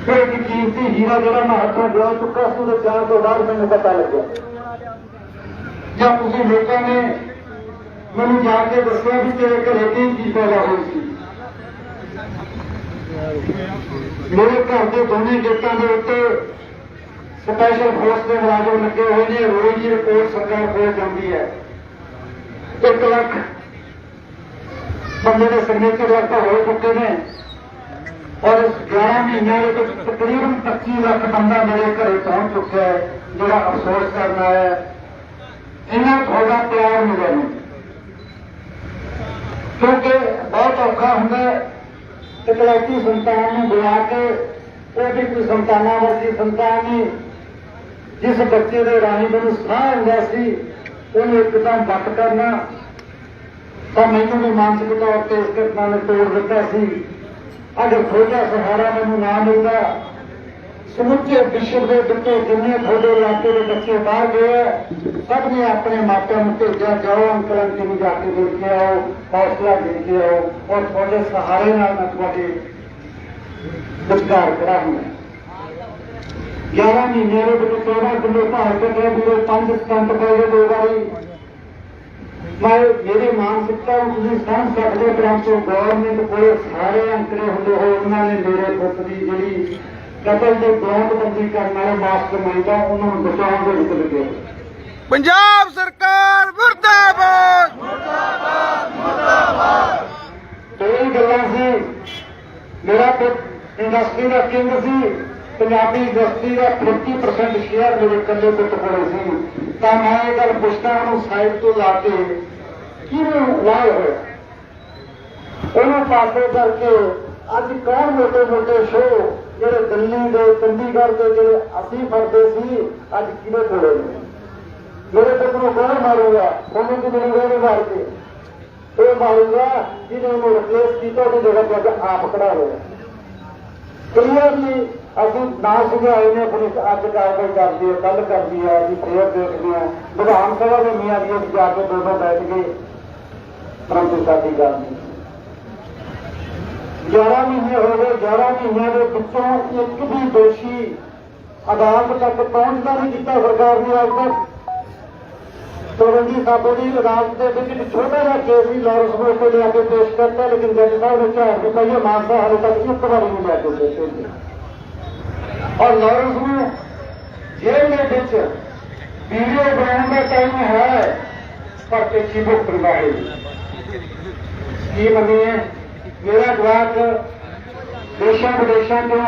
ਕਿ ਇੱਕ ਕੀਮਤੀ ਹੀਰਾ ਜਿਹੜਾ ਮੈਂ ਹੱਥੋਂ ਗਵਾ ਚੁੱਕਾ ਸੀ, ਉਹਦੇ ਜਾਣ ਤੋਂ ਬਾਅਦ ਮੈਨੂੰ ਪਤਾ ਲੱਗਿਆ। ਜਾਂ ਤੁਸੀਂ ਲੋਕਾਂ ਨੇ ਮੈਨੂੰ ਜਾ ਕੇ ਦੱਸਿਆ ਵੀ ਤੇਰੇ ਘਰੇ ਕੀ ਚੀਜ਼ ਪੈਦਾ ਹੋਈ ਸੀ। ਮੇਰੇ ਘਰ ਦੇ ਦੋਨੇ ਗੇਟਾਂ ਦੇ ਉੱਤੇ ਸਪੈਸ਼ਲ ਫੋਰਸ ਦੇ ਮੁਲਾਜ਼ਮ ਲੱਗੇ ਹੋਏ ਨੇ। ਰੋਜ਼ ਦੀ ਰਿਪੋਰਟ ਸਰਕਾਰ ਕੋਲ ਜਾਂਦੀ ਹੈ। 1 ਲੱਖ ਬੰਦੇ ਦੇ ਸਿਗਨੇਚਰ ਲਗਭਗ ਹੋ ਚੁੱਕੇ ਨੇ ਔਰ 11 ਮਹੀਨਿਆਂ ਦੇ ਵਿੱਚ ਤਕਰੀਬਨ 25 ਲੱਖ ਬੰਦਾ ਮੇਰੇ ਘਰੇ ਪਹੁੰਚ ਚੁੱਕਿਆ ਹੈ, ਜਿਹੜਾ ਅਫਸੋਸ ਕਰਨਾ ਹੈ। ਇਹਨਾਂ ਤੁਹਾਡਾ ਪਿਆਰ ਮਿਲਿਆ ਨਹੀਂ, ਕਿਉਂਕਿ ਬਹੁਤ ਔਖਾ ਹੁੰਦਾ ਇਕਲੌਤੀ ਸੰਤਾਨ ਨੂੰ ਬੁਲਾ ਕੇ। ਉਹ ਵੀ ਕੋਈ ਸੰਤਾਨਾਂ ਵਰਗੀ ਸੰਤਾਨ ਨਹੀਂ। ਜਿਸ ਬੱਚੇ ਦੇ ਰਾਹੀਂ ਮੈਨੂੰ ਸਾਹ ਆਉਂਦਾ ਸੀ, ਉਹਨੂੰ ਇੱਕਦਮ ਵੱਟ ਕਰਨਾ ਤਾਂ ਮੈਨੂੰ ਵੀ ਮਾਨਸਿਕ ਤੌਰ ਤੇ ਇਸ ਘਟਨਾ ਨੇ ਤੋੜ ਦਿੱਤਾ ਸੀ। ਅਗਰ ਥੋੜਾ ਸਹਾਰਾ ਮੈਨੂੰ ਨਾ ਮਿਲਦਾ, ਸਮੁੱਚੇ ਵਿਸ਼ਵ ਦੇ ਵਿੱਚੋਂ ਜਿੰਨੇ ਤੁਹਾਡੇ ਇਲਾਕੇ ਦੇ ਬੱਚੇ ਬਾਹਰ ਗਏ, ਸਭ ਨੇ ਆਪਣੇ ਮਾਪਿਆਂ ਨੂੰ ਭੇਜਿਆ, ਜਾਓ ਅੰਕਲ ਆਂਟੀ ਨੂੰ ਜਾ ਕੇ ਦੇਖ ਕੇ ਆਓ, ਹੌਸਲਾ ਦੇ ਕੇ ਆਓ ਔਰ ਤੁਹਾਡੇ ਸਹਾਰੇ ਨਾਲ ਮੈਂ ਤੁਹਾਡੇ ਵਿਚਕਾਰ ਖੜਾ ਹੁੰਦਾ। 11 ਮਹੀਨਿਆਂ ਦੇ ਵਿੱਚ 14 ਕਿਲੋ ਭਾਰ ਕੱਢਿਆ, ਮੇਰੇ 5 ਸਟੰਟ ਪੈ ਗਏ 2 ਵਾਰੀ। ਮੈਂ ਮੇਰੇ ਮਾਨਸਿਕਤਾ ਨੂੰ ਤੁਸੀਂ ਸਮਝ ਸਕਦੇ, ਪਰੰਤੂ ਗੌਰਮੈਂਟ ਕੋਲੇ ਸਾਰੇ ਅੰਕੜੇ ਹੁੰਦੇ ਹੋਏ ਉਹਨਾਂ ਨੇ ਮੇਰੇ ਪੁੱਤ ਦੀ ਜਿਹੜੀ ਕਤਲ ਦੇ ਬਰੋਂਡਬੰਦੀ ਕਰਨ ਵਾਲੇ ਮਾਸਟਰ ਮਾਈਂਡ ਆ, ਉਹਨਾਂ ਨੂੰ ਬਚਾਉਣ ਦੇ ਵਿੱਚ ਲੱਗੇ। ਪੰਜਾਬ ਸਰਕਾਰ ਮੁਰਦਾਬਾਦ, ਮੁਰਦਾਬਾਦ, ਮੁਰਦਾਬਾਦ। ਦੋ ਗੱਲਾਂ ਸੀ। ਮੇਰਾ ਪੁੱਤ ਇੰਡਸਟਰੀ ਦਾ ਕਿੰਗ ਸੀ। ਪੰਜਾਬੀ ਇੰਡਸਟਰੀ ਦਾ 50% ਸ਼ੇਅਰ ਮੇਰੇ ਕੱਲੇ ਪੁੱਤ ਕੋਲੇ ਸੀ। ਤਾਂ ਮੈਂ ਇਹ ਗੱਲ ਪੁੱਛਦਾ ਉਹਨੂੰ ਸਾਈਡ ਤੋਂ ਲਾ ਕੇ ਕਿਵੇਂ ਲਾਭ ਹੋਇਆ। ਉਹਨੂੰ ਪਾਸੇ ਕਰਕੇ ਅੱਜ ਕੌਣ ਮੋਟੇ ਮੋਟੇ ਸ਼ੋਅ ਜਿਹੜੇ ਦਿੱਲੀ ਦੇ ਚੰਡੀਗੜ੍ਹ ਦੇ ਜਿਹੜੇ ਅਸੀਂ ਫੜਦੇ ਸੀ ਅੱਜ ਕਿਹਦੇ ਕੋਲੇ ਨੇ। ਮੇਰੇ ਪੁੱਤ ਨੂੰ ਕੌਣ ਮਾਰੂਗਾ, ਉਹਨੂੰ ਕਿ ਮਿਲੂਗਾ ਉਹਨੂੰ ਮਾਰ ਕੇ ਇਹ ਮਾਰੂਗਾ ਜਿਹਨੇ ਉਹਨੂੰ ਰਿਪਲੇਸ ਕੀਤਾ ਉਹਦੀ ਜਗ੍ਹਾ ਤੇ ਅੱਜ ਆਪ ਖੜਾ ਹੋਇਆ। ਕਲੀਅਰਲੀ ਅਸੀਂ ਨਾ ਸੁਝਾਏ ਨੇ ਪੁਲਿਸ ਅੱਜ ਕਾਰਵਾਈ ਕਰਦੀ ਹੈ, ਕੱਲ ਕਰਦੀ ਹੈ, ਅਸੀਂ ਫੇਰ ਦੇਖਦੇ ਹਾਂ। ਵਿਧਾਨ ਸਭਾ ਦੇ ਮੀਆਂ ਦੀ ਜਾ ਕੇ ਦੋ ਬੈਠ ਗਏ ਪਰੰਤੂ ਸਾਡੀ ਗੱਲ ਨਹੀਂ। 11 ਮਹੀਨੇ ਹੋ ਗਏ, 11 ਮਹੀਨਿਆਂ ਦੇ ਵਿੱਚੋਂ ਇੱਕ ਵੀ ਦੋਸ਼ੀ ਅਦਾਲਤ ਤੱਕ ਪਹੁੰਚਦਾ ਨਹੀਂ ਕੀਤਾ ਸਰਕਾਰ ਨੇ ਅੱਜ ਤੱਕ। ਤਲਵੰਡੀ ਸਾਬੋ ਦੀ ਅਦਾਲਤ ਦੇ ਵਿੱਚ ਇੱਕ ਛੋਟਾ ਜਿਹਾ ਕੇਸ ਵੀ ਲਾਰੈਂਸ ਨੂੰ ਉੱਤੇ ਲਿਆ ਕੇ ਪੇਸ਼ ਕਰਤਾ, ਲੇਕਿਨ ਜੱਜ ਸਾਹਿਬ ਨੇ ਝਾੜ ਦਿੱਤਾ ਇਹ ਮਾਨਸਾ ਹਾਲੇ ਤੱਕ ਇੱਕ ਵਾਰੀ ਨਹੀਂ ਲਿਆ ਕੇ ਪੇਸ਼ ਕੀਤੀ। ਔਰ ਲਾਰੈਂਸ ਨੂੰ ਜੇਲ੍ਹ ਦੇ ਵਿੱਚ ਵੀਡੀਓ ਬਣਾਉਣ ਦਾ ਟਾਈਮ ਹੈ ਪਰ ਪਿੱਛੇ ਭੁਗਤਣਾ ਹੈ। ਕੀ ਮੰਨੀਏ, ਮੇਰਾ ਜਵਾਕ ਦੇਸ਼ਾਂ ਵਿਦੇਸ਼ਾਂ ਤੋਂ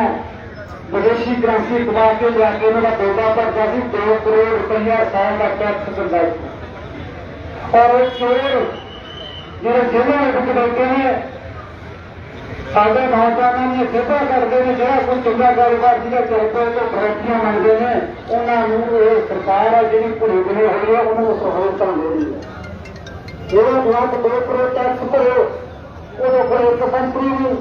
ਵਿਦੇਸ਼ੀ ਕਰੰਸੀ ਕਮਾ ਕੇ ਲਿਆ ਕੇ ਉਹਨਾਂ ਦਾ ਬੋਲਾ ਭਰਦਾ ਸੀ 2 ਕਰੋੜ ਰੁਪਈਆ ਸਾਲ ਦਾ ਟੈਕਸ ਦਿੰਦਾ ਸੀ। ਔਰ ਇਹ ਚੋਰ ਜਿਹੜੇ ਜੇਲ੍ਹਾਂ ਦੇ ਵਿੱਚ ਬੈਠੇ ਨੇ ਸਾਡੇ ਨੌਜਵਾਨਾਂ ਦੀਆਂ ਸੇਵਾ ਕਰਦੇ ਨੇ, ਜਿਹੜਾ ਕੋਈ ਚੰਗਾ ਕਾਰੋਬਾਰ ਜਿਹਦਾ ਚੱਲਦਾ ਤੋਂ ਫਰੈਕੀਆਂ ਮੰਗਦੇ ਨੇ ਉਹਨਾਂ ਨੂੰ ਇਹ ਸਰਕਾਰ ਆ ਜਿਹੜੀ ਭੁਲੀ ਬਣੀ ਹੋਈ ਹੈ ਉਹਨਾਂ ਨੂੰ ਸਹੂਲਤਾਂ ਦੇ ਰਹੀ ਹੈ। ਜਿਹੜਾ ਜਵਾਕ 2 ਕਰੋੜ ਟੈਕਸ ਭਰੋ ਉਹਦੇ ਕੋਲ ਇੱਕ ਕੰਪਨੀ ਨਹੀਂ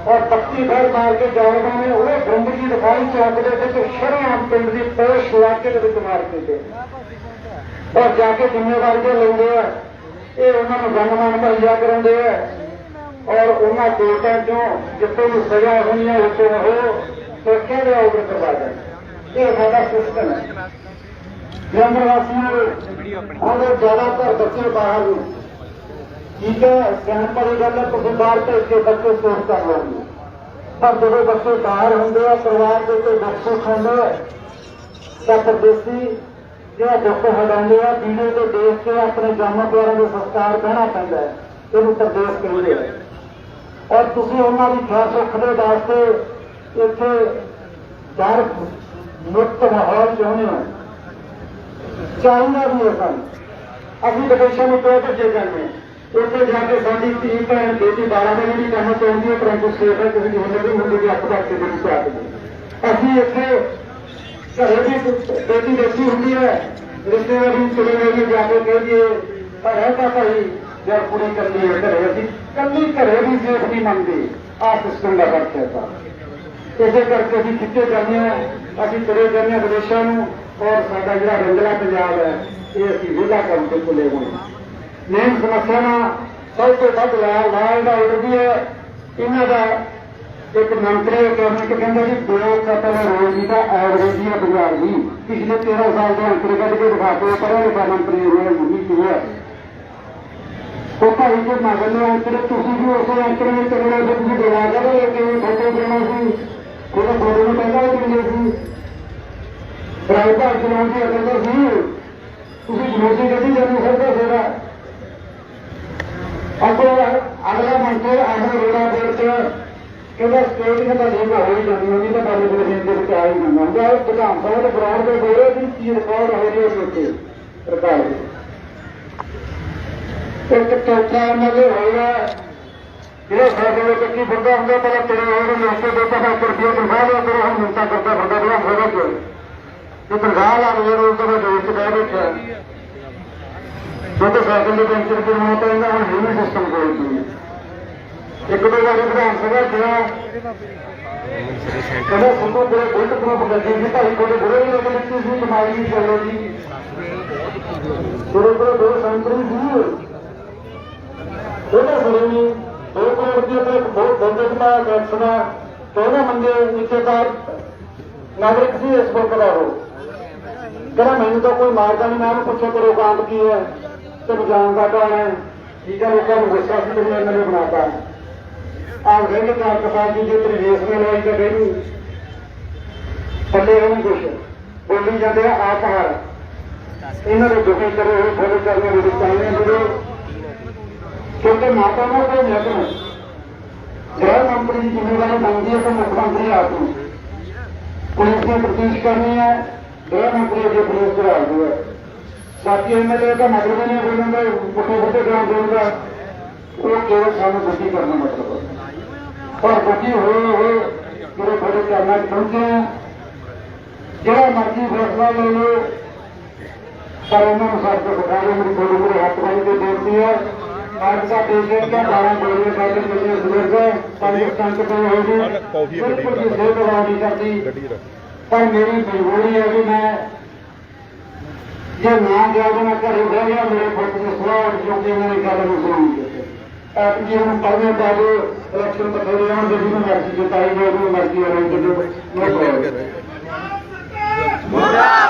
ਔਰ 32 ਘਰ ਮਾਰ ਕੇ ਜਾਣਦੇ ਨੇ ਉਹ ਜ਼ਿੰਦਗੀ ਦਿਖਾਈ ਚੌਕ ਦੇ ਵਿੱਚ ਸ਼ਰੇਆਮ ਪਿੰਡ ਦੀ ਪੋਸ਼ ਇਲਾਕੇ ਦੇ ਵਿੱਚ ਮਾਰ ਕੇ ਤੇ ਔਰ ਜਾ ਕੇ ਜ਼ਿੰਮੇਵਾਰੀ ਦੇ ਲੈਂਦੇ ਆ। ਇਹ ਉਹਨਾਂ ਨੂੰ ਗਨਮਾਨ ਮੁਹੱਈਆ ਕਰਾਉਂਦੇ ਆ ਔਰ ਉਹਨਾਂ ਕੋਰਟਾਂ ਚੋਂ ਜਿੱਥੇ ਵੀ ਸਜ਼ਾ ਹੋਣੀ ਹੈ ਉੱਥੇ ਉਹ ਸੁਰੱਖਿਆ ਦੇ ਆਰਡਰ ਕਰਵਾ ਦੇਣ। ਇਹ ਸਾਡਾ ਸਿਸਟਮ ਹੈ। ਜੰਗਲ ਵਾਸੀਆਂ ਉਹਦੇ ਜ਼ਿਆਦਾਤਰ ਬੱਚੇ ਬਾਹਰ ਨੇ। ਠੀਕ ਹੈ, ਸਿਆਣਪ ਦੀ ਗੱਲ ਹੈ, ਤੁਸੀਂ ਬਾਹਰ ਭੇਜ ਕੇ ਬੱਚੇ ਸੇਫ ਕਰ ਲੈਣਗੇ, ਪਰ ਜਦੋਂ ਬੱਚੇ ਬਾਹਰ ਹੁੰਦੇ ਆ ਪਰਿਵਾਰ ਦੇ ਉੱਤੇ ਦੁੱਖ ਸੁੱਖ ਹੁੰਦੇ ਆ ਤਾਂ ਪਰਦੇਸੀ ਜਿਹੜਾ ਦੁੱਖ ਹਟਾਉਂਦੇ ਆ ਵੀਡੀਓ ਤੋਂ ਦੇਖ ਕੇ ਆਪਣੇ ਜਾਨਾਂ ਪਿਆਰਾਂ ਦੇ ਸੰਸਕਾਰ ਕਹਿਣਾ ਪੈਂਦਾ ਹੈ, ਇਹਨੂੰ ਪਰਦੇਸ ਕਹਿੰਦੇ ਆ। ਔਰ ਤੁਸੀਂ ਉਹਨਾਂ ਦੀ ਖੈਰ ਸੁੱਖ ਦੇ ਵਾਸਤੇ ਇੱਥੇ ਡਰ ਮੁਕਤ ਮਾਹੌਲ ਚਾਹੁੰਦੇ ਹੋ, ਚਾਹੀਦਾ ਵੀ ਹੈ ਸਾਨੂੰ। ਅਸੀਂ ਵਿਦੇਸ਼ਾਂ ਨੂੰ ਕਿਉਂ ਭੇਜੇ ਜਾਂਦੇ ਉੱਥੇ ਜਾ ਕੇ ਸਾਡੀ ਧੀ ਭੈਣ ਬੇਟੀ 12 ਦਿਨ ਦੀ ਕਰਨਾ ਚਾਹੁੰਦੀ ਹੈ ਪਰੰਤੂ ਸੇਫ ਹੈ, ਕਿਸੇ ਦੀ ਹੁੰਦੇ ਵੀ ਹੁੰਦੇ ਦੀ ਅੱਖ ਦਾ ਕੇ ਦਿਨ ਤੇ ਆ ਕੇ ਅਸੀਂ ਇੱਥੇ ਘਰੇ ਵੀ ਬੇਟੀ ਦੇਖੀ ਹੁੰਦੀ ਹੈ ਰਿਸ਼ਤੇਦਾਰ ਵੀ ਚਲੇ ਗਏ ਜਾ ਕੇ ਕਹਿ ਦਈਏ ਪਰ ਹੈ ਤਾਂ ਭਾਈ ਜਦ ਕੁੜੀ ਕਰਨੀ ਹੈ ਘਰੇ ਅਸੀਂ ਕੱਲੀ ਘਰੇ ਵੀ ਸੇਫ ਨਹੀਂ ਮੰਨਦੇ। ਆਹ ਸਿਸਟਮ ਦਾ ਫਰਕ ਹੈ ਤਾਂ ਇਸੇ ਕਰਕੇ ਅਸੀਂ ਖਿੱਚੇ ਜਾਂਦੇ ਹਾਂ, ਅਸੀਂ ਤੁਰੇ ਜਾਂਦੇ ਹਾਂ ਵਿਦੇਸ਼ਾਂ ਨੂੰ ਔਰ ਸਾਡਾ ਜਿਹੜਾ ਰੰਗਲਾ ਪੰਜਾਬ ਹੈ ਇਹ ਅਸੀਂ ਵਿਹਲਾ ਕਰਨ ਤੇ ਤੁਲੇ ਹੋਏ। ਮੇਨ ਸਮੱਸਿਆ ਨਾਲ ਸਭ ਤੋਂ ਵੱਧ ਲਾਲ ਦਾ ਆਰਡਰ ਵੀ ਹੈ। ਇਹਨਾਂ ਦਾ ਇੱਕ ਮੰਤਰੀ ਕੈਬਨਿਟ ਕਹਿੰਦਾ ਜੀ 2 ਕਤਲ ਰੋਜ਼ ਦੀ ਤਾਂ ਐਵਰੇਜ ਹੀ ਹੈ ਪੰਜਾਬ ਦੀ। ਪਿਛਲੇ 13 ਸਾਲ ਦੇ ਅੰਕੜੇ ਕੱਢ ਕੇ ਦਿਖਾ ਕੇ ਪੜ੍ਹਿਆ ਲਿਖਿਆ ਮੰਤਰੀ ਹੋਇਆ ਜੀ ਕੀ ਹੈ ਉਹ ਭਾਈ ਜੇ ਮੰਗਦੇ ਅੰਕੜੇ ਤੁਸੀਂ ਵੀ ਉਸੇ ਅੰਕੜੇ ਵਿੱਚ ਚੱਲਣਾ ਜੇ ਤੁਸੀਂ ਬਣਾ ਕਰੋ ਕਿਵੇਂ ਫੋਟੋ ਦੇਣਾ ਸੀ ਉਹਦਾ ਫੋਟੋ ਨੂੰ ਪਹਿਲਾਂ ਹੀ ਦਿੰਦੇ ਸੀ ਡਰਾਈਵਰ ਚਲਾਉਣ ਦੀ ਅਕਲ ਸੀ ਤੁਸੀਂ ਜਨੋਸੀ ਗੱਡੀ ਜਾਂਦੀ ਸਰਦਾ ਸੇਵਾ ਅਗਲਾ ਮੰਤਰੀ ਅਗਲਾ ਰੋੜਾ ਬੋਰਡ ਚ ਕਹਿੰਦਾ ਸਟੇਟ ਨੇ ਤਾਂ ਠੀਕ ਹੋ ਹੀ ਜਾਂਦੀ ਉਹਦੀ ਤਾਂ ਗੱਲ ਦੇ ਵਿੱਚ ਆ ਹੀ ਜਾਂਦਾ ਜਾਂ ਵਿਧਾਨ ਸਭਾ ਦੇ ਗਰਾਊਂਡ ਦੇ ਬੋਰੇ ਦੀ ਕੀ ਰਿਕਾਰਡ ਹੋ ਰਹੀ ਹੈ ਉੱਥੇ ਸਰਕਾਰ ਦੀ ਇੱਕ ਚੌਥਾ ਨਜ਼ਰ ਹੋਇਆ ਜਿਹੜਾ ਸਾਡੇ ਵਿੱਚ ਕੀ ਬੰਦਾ ਹੁੰਦਾ ਪਹਿਲਾਂ ਤੇਰੇ ਉਹਦੇ ਨੋਟੇ ਦੇ ਤਾਂ ਰੁਪਈਆ ਤਨਖਾਹ ਲਿਆ ਕਰੋ ਹੁਣ ਮਿੰਤਾ ਕਰਦਾ ਫਿਰਦਾ ਜਿਹੜਾ ਹੋਗਾ ਕਿ ਤਨਖਾਹ ਲਾ ਕੇ ਰੋਜ਼ ਦਾ ਦੋਸਤ ਬਹਿ ਬੈਠਾ ਕਿਉਂਕਿ ਸਾਈਕਲ ਦੇ ਪੈਂਚਰ ਕਰਵਾਉਣਾ ਪੈਂਦਾ ਹੁਣ ਹਿਊਮਨ ਸਿਸਟਮ ਕੋਲ ਇੱਕ ਦੋ ਵਾਰੀ ਵਿਧਾਨ ਸਭਾ ਗਿਆ ਕਹਿੰਦਾ ਸੰਧੂ ਬੜੇ ਬੁਲਟ ਤੋਂ ਬਗਲਦੀ ਸੀ ਭਾਈ ਕੋਲੇ ਬੁਰੇ ਲੋਕ ਲਿਖੀ ਸੀ ਬਿਮਾਰੀ ਨਹੀਂ ਚੱਲੋ ਜੀ ਬੁਰੇ ਬੁਰੇ ਦੋ ਸੰਤਰੀ ਸੀ ਉਹਦਾ ਸੁਣੀ 2 ਕਰੋੜ ਰੁਪਏ ਤੇ ਬਹੁਤ ਬੰਦੇ ਦਾ ਟੈਕਸ ਦਾ ਦੋਨੇ ਮੰਗੇ ਨਿਸ਼ਚੇਦਾਰ ਨਾਗਰਿਕ ਸੀ ਇਸ ਮੁਲਕ ਦਾ ਉਹ ਕਹਿੰਦਾ ਮੈਨੂੰ ਤਾਂ ਕੋਈ ਮਾਰਦਾ ਨਹੀਂ ਮੈਂ ਉਹਨੂੰ ਪੁੱਛੋ ਕਰੋ ਕਾਂਡ ਕੀ ਹੈ ਤੇ ਜਾਣਦਾ ਕੌਣ ਹੈ। ਠੀਕ ਹੈ, ਲੋਕਾਂ ਨੂੰ ਗੁੱਸਾ ਸੀ ਤੇ ਇਹਨਾਂ ਨੇ ਬਣਾਤਾ ਆਪ ਕਹਿੰਦੇ ਤਾਂ ਕਿਸਾਨ ਜੀ ਜੇ ਤੇਰੀ ਰੇਸ में ਲਵਾਈ ਤਾਂ ਕਹਿੰਦੀ ਥੱਲੇ ਉਹਨੂੰ ਕੁਛ ਬੋਲੀ ਜਾਂਦੇ ਆ ਆਪ ਹਾਰ ਇਹਨਾਂ ਦੇ ਦੁਖੀ ਕਰੇ ਹੋਏ ਫੋਲੋ ਕਰਨੇ ਦੇ ਚਾਹੀਦੇ ਜਿਹੜੇ ਕਿਉਂਕਿ ਮਾਤਾ ਨੂੰ ਕੋਈ ਮਹਿਕਮਾ ਗ੍ਰਹਿ ਮੰਤਰੀ ਦੀ ਜ਼ਿੰਮੇਵਾਰੀ ਬਣਦੀ ਹੈ ਤਾਂ ਮੁੱਖ ਮੰਤਰੀ ਆਪ ਨੂੰ ਪੁਲਿਸ ਦੀ ਤਫਤੀਸ਼ ਕਰਨੀ ਹੈ, ਗ੍ਰਹਿ ਮੰਤਰੀ ਅੱਗੇ ਪੁਲਿਸ ਚੜਾ ਦਿਓ बाकी एमएलए का मतलब नहीं बोलूंगा पुठे पुठे काम बोलूंगा वो केवल सानू दुखी करना मतलब और दुखी हुए मेरे बड़े करना पहुंचे हैं जरा मर्जी फैसला ले लो पर उन्होंने सब को बता दो मेरी थोड़ी मेरे हाथ वाली को देखती है आज का पेशेंट का 12 गोलियां खाते मुझे गुजर गए पाकिस्तान के तो होगी बिल्कुल भी सेहत नहीं करती पर मेरी मजबूरी है कि मैं जे ना गया तो मैं घर रह गया मेरे पुत्र ने सलाह क्योंकि मैंने गल नहीं सुनी आप जी हम पढ़ने बाद इलेक्शन बथेरे आने जिन्हें मर्जी जिताई गई वो मर्जी वाले मुर्दाबाद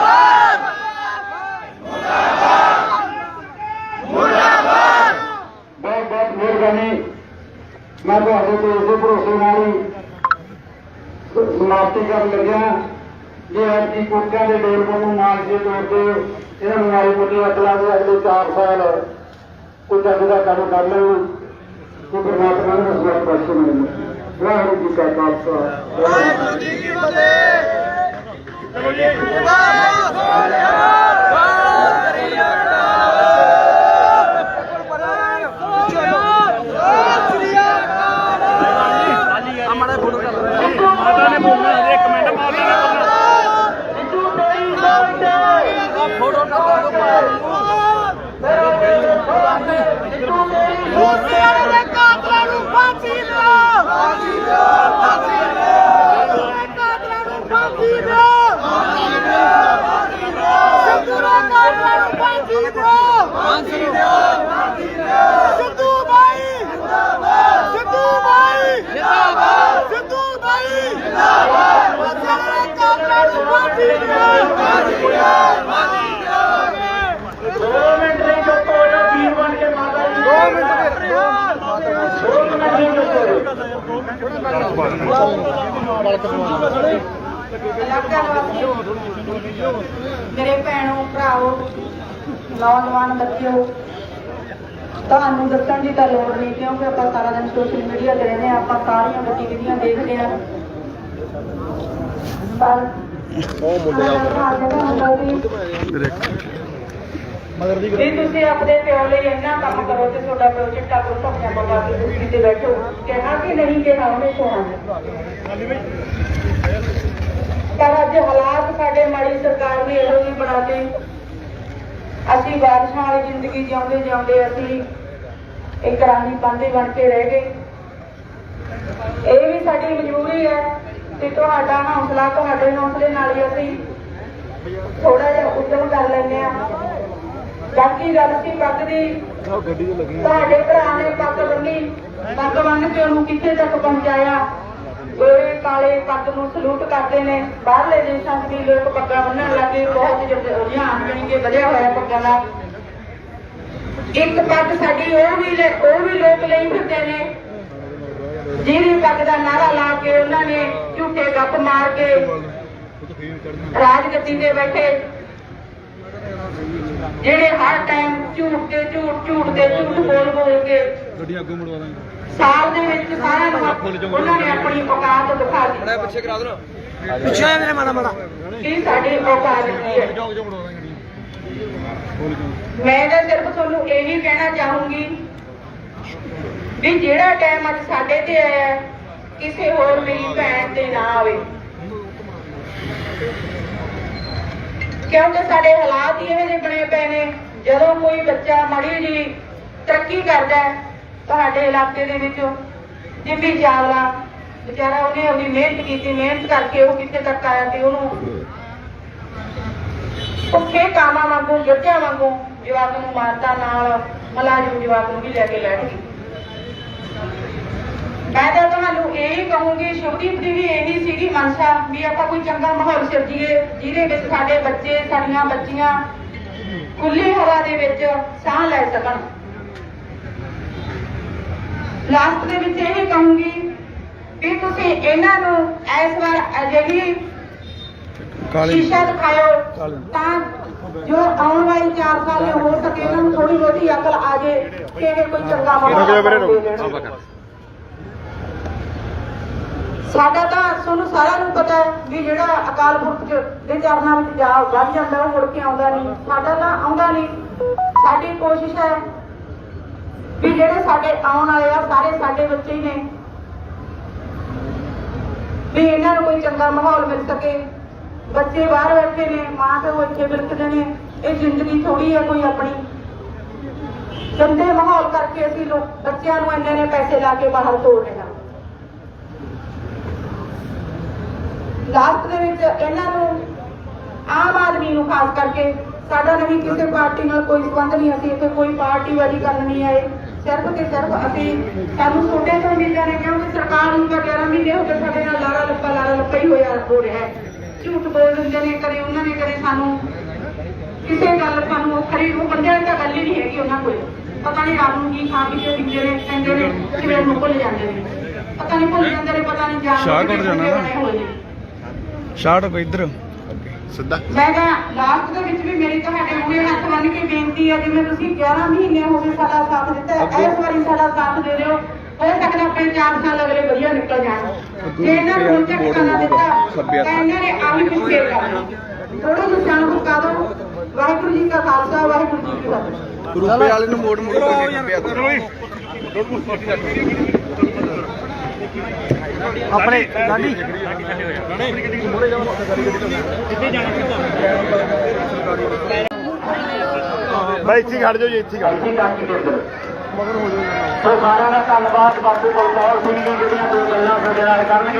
बहुत बहुत मेहरबानी मैं तो इसे भरोसे नाल ही समाप्ति कर लग्या जे आज की कोटिया के डोर को मांग के तौर पर इन्होंने मारी मोटी अकल के अगले 4 साल कुछ अग का काम कर लें तो परमात्मा ने उस वक्त मिले वाहगुरू जी का खालसा वाहगुरू जी की फतेह। मेरे भैनों भराओ नौजवान बच्चों ਤੁਹਾਨੂੰ ਦੱਸਣ ਦੀ ਤਾਂ ਲੋੜ नहीं क्योंकि ਆਪਾਂ सारा दिन सोशल मीडिया ਤੇ रहने ਆਪਾਂ ਸਾਰੀਆਂ ਗਤੀਵਿਧੀਆਂ ਦੇਖਦੇ ਹਾਂ ਪਰ ਜੇ ਤੁਸੀਂ ਆਪਣੇ ਪਿਓ ਲਈ ਇੰਨਾ ਕੰਮ ਕਰੋ ਤੇ ਤੁਹਾਡਾ ਪ੍ਰੋਜੈਕਟ ਆਪੋ ਸਭਿਆਂ ਬਗਾ ਕੇ ਕੁਰਸੀ ਤੇ ਬੈਠੋ ਕਹਿਣਾ ਕਿ ਨਹੀਂ ਕਿਹਾ ਉਹਨੇ ਕਹਾਂਗੇ ਪਰ ਅੱਜ ਹਾਲਾਤ ਸਾਡੇ ਮਾੜੀ ਸਰਕਾਰ ਨੇ ਇਹੋ ਜਿਹੇ ਬਣਾਤੇ ਅਸੀਂ ਬਾਦਸ਼ਾਹਾਂ ਵਾਲੀ ਜ਼ਿੰਦਗੀ ਜਿਉਂਦੇ ਜਿਉਂਦੇ ਅਸੀਂ ਇੱਕ ਰਾਣੀ ਪਾਂਦੇ ਬਣ ਕੇ ਰਹਿ ਗਏ ਇਹ ਵੀ ਸਾਡੀ ਮਜਬੂਰੀ ਹੈ ਤੇ ਤੁਹਾਡਾ ਹੌਸਲਾ ਤੁਹਾਡੇ ਹੌਸਲੇ ਨਾਲ ਹੀ ਅਸੀਂ ਥੋੜਾ ਜਿਹਾ ਉਦਮ ਕਰ ਲੈਂਦੇ ਆ ਬਾਕੀ ਗੱਲ ਸੀ ਪੱਗ ਦੀ ਤੁਹਾਡੇ ਭਰਾ ਨੇ ਪੱਗ ਬੰਨੀ ਪੱਗ ਬੰਨ ਕੇ ਉਹਨੂੰ ਕਿੱਥੇ ਤੱਕ ਪਹੁੰਚਾਇਆ ਗੋਰੇ ਕਾਲੇ ਪੱਗ ਨੂੰ ਸਲੂਟ ਕਰਦੇ ਨੇ ਬਾਹਰਲੇ ਦੇਸ਼ਾਂ 'ਚ ਵੀ ਲੋਕ ਪੱਗਾਂ ਬੰਨਣ ਲੱਗੇ ਬਹੁਤ ਰੁਝਾਨ ਜਾਣੀਗੇ ਵਧਿਆ ਹੋਇਆ ਪੱਗਾਂ ਦਾ ਇੱਕ ਪੱਗ ਸਾਡੀ ਉਹ ਵੀ ਲੋਕ ਲਈ ਫਿਰਦੇ ਨੇ ਜਿਹਦੀ ਪੱਗ ਦਾ ਨਾਰਾ ਲਾ ਕੇ ਉਹਨਾਂ ਨੇ ਝੂਠੇ ਗੱਪ ਮਾਰ ਕੇ ਰਾਜਗੱਦੀ ਤੇ ਬੈਠੇ ਜਿਹੜੇ ਹਰ ਟਾਈਮ ਝੂਠ ਤੇ ਝੂਠ ਬੋਲ ਕੇ ਸਾਲ ਦੇ ਵਿੱਚ ਸਾਰਿਆਂ ਨੂੰ ਉਹਨਾਂ ਨੇ ਆਪਣੀ ਔਕਾਤ ਦਿਖਾ ਦਿੱਤੀ ਪਿੱਛੇ ਕਰਾ ਦੋ ਨਾ ਪਿੱਛੇ ਆ ਮੇਰੇ ਮਾੜਾ ਕੀ ਸਾਡੀ ਔਕਾਤ ਕੀ ਹੈ ਮੈਂ ਤਾਂ ਸਿਰਫ ਤੁਹਾਨੂੰ ਇਹੀ ਕਹਿਣਾ ਚਾਹੂੰਗੀ ਵੀ ਜਿਹੜਾ ਟਾਈਮ ਅੱਜ ਸਾਡੇ ਤੇ ਆਇਆ ਕਿਸੇ ਹੋਰ ਮੇਰੀ ਭੈਣ ਤੇ ਨਾ ਆਵੇ ਕਿਉਂਕਿ ਸਾਡੇ ਹਾਲਾਤ ਹੀ ਇਹੋ ਜਿਹੇ ਬਣੇ ਪਏ ਨੇ ਜਦੋਂ ਕੋਈ ਬੱਚਾ ਮਾੜੀ ਜੀ ਤਰੱਕੀ ਕਰਦਾ ਤੁਹਾਡੇ ਇਲਾਕੇ ਦੇ ਵਿੱਚ ਜਿੰਮੀ ਚਾਵਲਾ ਵਿਚਾਰਾ ਉਹਨੇ ਆਪਣੀ ਮਿਹਨਤ ਕੀਤੀ ਮਿਹਨਤ ਕਰਕੇ ਉਹ ਕਿੱਥੇ ਤੱਕ ਆਇਆ ਤੇ ਉਹਨੂੰ ਭੁੱਖੇ ਕਾਮਾਂ ਵਾਂਗੂ ਗੱਜਿਆਂ ਵਾਂਗੂ ਜਵਾਕ ਨੂੰ ਮਾਰਤਾ ਨਾਲ ਮਲਾਜੂ ਜਵਾਕ ਨੂੰ ਵੀ ਲੈ ਕੇ ਬੈਠ ਗਈ ਮੈਂ ਤਾਂ ਤੁਹਾਨੂੰ ਇਹ ਕਹੂੰਗੀ ਸ਼ੁਭਦੀਪ ਦੀ ਵੀ ਇਹੀ ਸੀਗੀ ਮਨਸ਼ਾ ਵੀ ਆਪਾਂ ਕੋਈ ਚੰਗਾ ਮਾਹੌਲ ਸਿਰਜੀਏ ਜਿਹਦੇ ਵਿੱਚ ਸਾਡੇ ਬੱਚੇ ਸਾਡੀਆਂ ਬੱਚੀਆਂ ਖੁੱਲੀ ਹਵਾ ਦੇ ਵਿੱਚ ਸਾਹ ਲੈ ਸਕਣ ਲਾਸਟ ਦੇ ਵਿੱਚ ਇਹ ਕਹੂੰਗੀ ਵੀ ਤੁਸੀਂ ਇਹਨਾਂ ਨੂੰ ਇਸ ਵਾਰ ਅਜਿਹੀ ਸ਼ੀਸ਼ਾ ਦਿਖਾਓ ਤਾਂ ਜੋ ਆਉਣ ਵਾਲੀ 4 ਸਾਲ ਹੋ ਸਕੇ ਇਹਨਾਂ ਨੂੰ ਥੋੜੀ ਬਹੁਤੀ ਅਕਲ ਆ ਜੇ ਕਿ ਇਹ ਕੋਈ ਚੰਗਾ ਮਾਹੌਲ ਸਾਡਾ ਤਾਂ ਤੁਹਾਨੂੰ ਸਾਰਿਆਂ ਨੂੰ ਪਤਾ ਹੈ ਵੀ ਜਿਹੜਾ ਅਕਾਲ ਪੁਰਖ ਦੇ ਚਰਨਾਂ ਵਿੱਚ ਜਾ ਵੱਧ ਜਾਂਦਾ ਉਹ ਮੁੜ ਕੇ ਆਉਂਦਾ ਨਹੀਂ। ਸਾਡਾ ਤਾਂ ਆਉਂਦਾ ਨਹੀਂ। ਸਾਡੀ ਕੋਸ਼ਿਸ਼ ਹੈ ਵੀ ਜਿਹੜੇ ਸਾਡੇ ਆਉਣ ਵਾਲੇ ਆ ਸਾਰੇ ਸਾਡੇ ਬੱਚੇ ਹੀ ਨੇ, ਵੀ ਇਹਨਾਂ ਨੂੰ ਕੋਈ ਚੰਗਾ ਮਾਹੌਲ ਮਿਲ ਸਕੇ। ਬੱਚੇ ਬਾਹਰ ਬੈਠੇ ਨੇ, ਮਾਂ ਪਿਓ ਇੱਥੇ ਬਿਲਕਦੇ ਨੇ। ਇਹ ਜ਼ਿੰਦਗੀ ਥੋੜੀ ਹੈ ਕੋਈ ਆਪਣੀ। ਗੰਦੇ ਮਾਹੌਲ ਕਰਕੇ ਅਸੀਂ ਬੱਚਿਆਂ ਨੂੰ ਇੰਨੇ ਪੈਸੇ ਲਾ ਕੇ ਬਾਹਰ ਤੋੜ ਰਹੇ ਹਾਂ। ਲਾਸਟ ਦੇ ਵਿੱਚ ਇਹਨਾਂ ਨੂੰ ਆਮ ਆਦਮੀ ਨੂੰ ਖਾਸ ਕਰਕੇ ਸਾਡਾ ਨਹੀਂ ਕਿਸੇ ਪਾਰਟੀ ਨਾਲ ਕੋਈ ਸੰਬੰਧ ਨਹੀਂ। ਅਸੀਂ ਇੱਥੇ ਕੋਈ ਪਾਰਟੀਬਾਜ਼ੀ ਕਰਨ ਨਹੀਂ ਆਏ। ਸਿਰਫ ਤੇ ਸਿਰਫ ਅਸੀਂ ਸਾਨੂੰ ਛੋਟੇ ਤੋਂ ਉਮੀਦਾਂ ਨੇ, ਕਿਉਂਕਿ ਸਰਕਾਰ ਨੂੰ 11 ਮਹੀਨੇ ਹੋ ਗਏ ਸਾਡੇ ਨਾਲ ਲਾਰਾ ਲੱਪਾ ਹੀ ਹੋ ਰਿਹਾ ਹੈ। ਝੂਠ ਬੋਲ ਦਿੰਦੇ ਨੇ, ਕਦੇ ਉਹਨਾਂ ਨੇ ਕਦੇ ਸਾਨੂੰ ਕਿਸੇ ਗੱਲ ਸਾਨੂੰ ਖਰੀ ਉਹ ਬੰਦਿਆਂ ਦੀ ਤਾਂ ਗੱਲ ਹੀ ਨਹੀਂ ਹੈਗੀ ਉਹਨਾਂ ਕੋਲ। ਪਤਾ ਨਹੀਂ ਰਾਤ ਨੂੰ ਕੀ ਖਾ ਪੀ ਕੇ ਪੀਂਦੇ ਨੇ, ਕਹਿੰਦੇ ਨੇ ਕਿਵੇਂ ਨੂੰ ਭੁੱਲ ਜਾਂਦੇ ਨੇ, ਪਤਾ ਨਹੀਂ ਭੁੱਲ ਜਾਂਦੇ ਨੇ, ਪਤਾ ਨਹੀਂ ਸ਼ਾਰਟ ਕੋਈ ਇੱਧਰ ਸਿੱਧਾ। ਮੈਂ ਕਿਹਾ ਲਾਸਟ ਦੇ ਵਿੱਚ ਵੀ ਮੇਰੀ ਤੁਹਾਡੇ ਮੂਹਰੇ ਹੱਥ ਬੰਨ੍ਹ ਕੇ ਬੇਨਤੀ ਹੈ, ਜਿਵੇਂ ਤੁਸੀਂ 11 ਮਹੀਨੇ ਹੋ ਗਏ ਸਾਡਾ ਸਾਥ ਦਿੱਤਾ ਹੈ, ਇਸ ਵਾਰੀ ਸਾਡਾ ਸਾਥ ਦੇ ਦਿਓ। ਹੋ ਸਕਦਾ ਆਪਣੇ 4 ਸਾਲ ਅਗਲੇ ਵਧੀਆ ਨਿਕਲ ਜਾਣ। ਜੇ ਇਹਨਾਂ ਨੂੰ ਹੁਣ ਤੱਕ ਨਾ ਦਿੱਤਾ ਤਾਂ ਇਹਨਾਂ ਨੇ ਆਹੀ ਪਿੱਛੇ ਕਰਨਾ। ਥੋੜਾ ਜਿਹਾ ਸ਼ਾਨ ਮੁਕਾ ਦਿਓ। ਵਾਹਿਗੁਰੂ ਜੀ ਕਾ ਖਾਲਸਾ, ਵਾਹਿਗੁਰੂ ਜੀ ਕੀ ਫਤਿਹ। ਰੂਪੇ ਵਾਲੇ ਨੂੰ ਮੋੜ ਕੇ ਆਪਣੇ ਗਾਡੀ ਭਾਈ ਇੱਥੇ ਖੜ ਜਾਓ ਜੀ, ਇੱਥੇ ਖੜ ਜਾਓ। ਸੋ ਸਾਰਿਆਂ ਦਾ ਧੰਨਵਾਦ। ਬਾਪੂ ਬਲਕੌਰ ਸਿੰਘ ਜੀ ਜਿਹੜੀਆਂ 2 ਗੱਲਾਂ ਸਾਡੇ ਨਾਲ ਕਰਨਗੇ।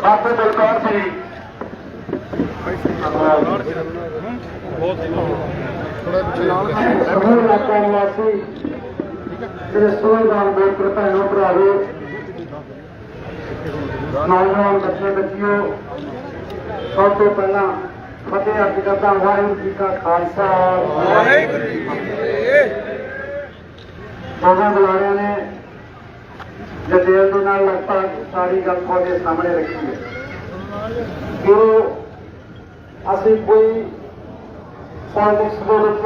ਬਾਪੂ ਬਲਕੌਰ ਸਿੰਘ ਸਮੂਹ ਇਲਾਕਾ ਨਿਵਾਸੀ ਜਿਹੜੇ ਸੋਹਣਦਾਰ ਵੋਟਰ ਭੈਣੋ ਭਰਾਵੋ, ਨੌਜਵਾਨ ਬੱਚੇ ਬੱਚਿਓ, ਸਭ ਤੋਂ ਪਹਿਲਾਂ ਫਤਿਹ ਅਰਜ਼ ਕਰਦਾ ਵਾਹਿਗੁਰੂ ਜੀ ਕਾ ਖਾਲਸਾ, ਵਾਹਿਗੁਰੂ ਜੀ ਕੀ ਫਤਿਹ। ਦੋਵਾਂ ਬੁਲਾਰਿਆਂ ਨੇ ਡਿਟੇਲ ਦੇ ਨਾਲ ਲਗਭਗ ਸਾਰੀ ਗੱਲ ਤੁਹਾਡੇ ਸਾਹਮਣੇ ਰੱਖੀ ਹੈ ਕਿ ਅਸੀਂ ਕੋਈ ਪੋਲਿਟਿਕਸ ਦੇ ਵਿੱਚ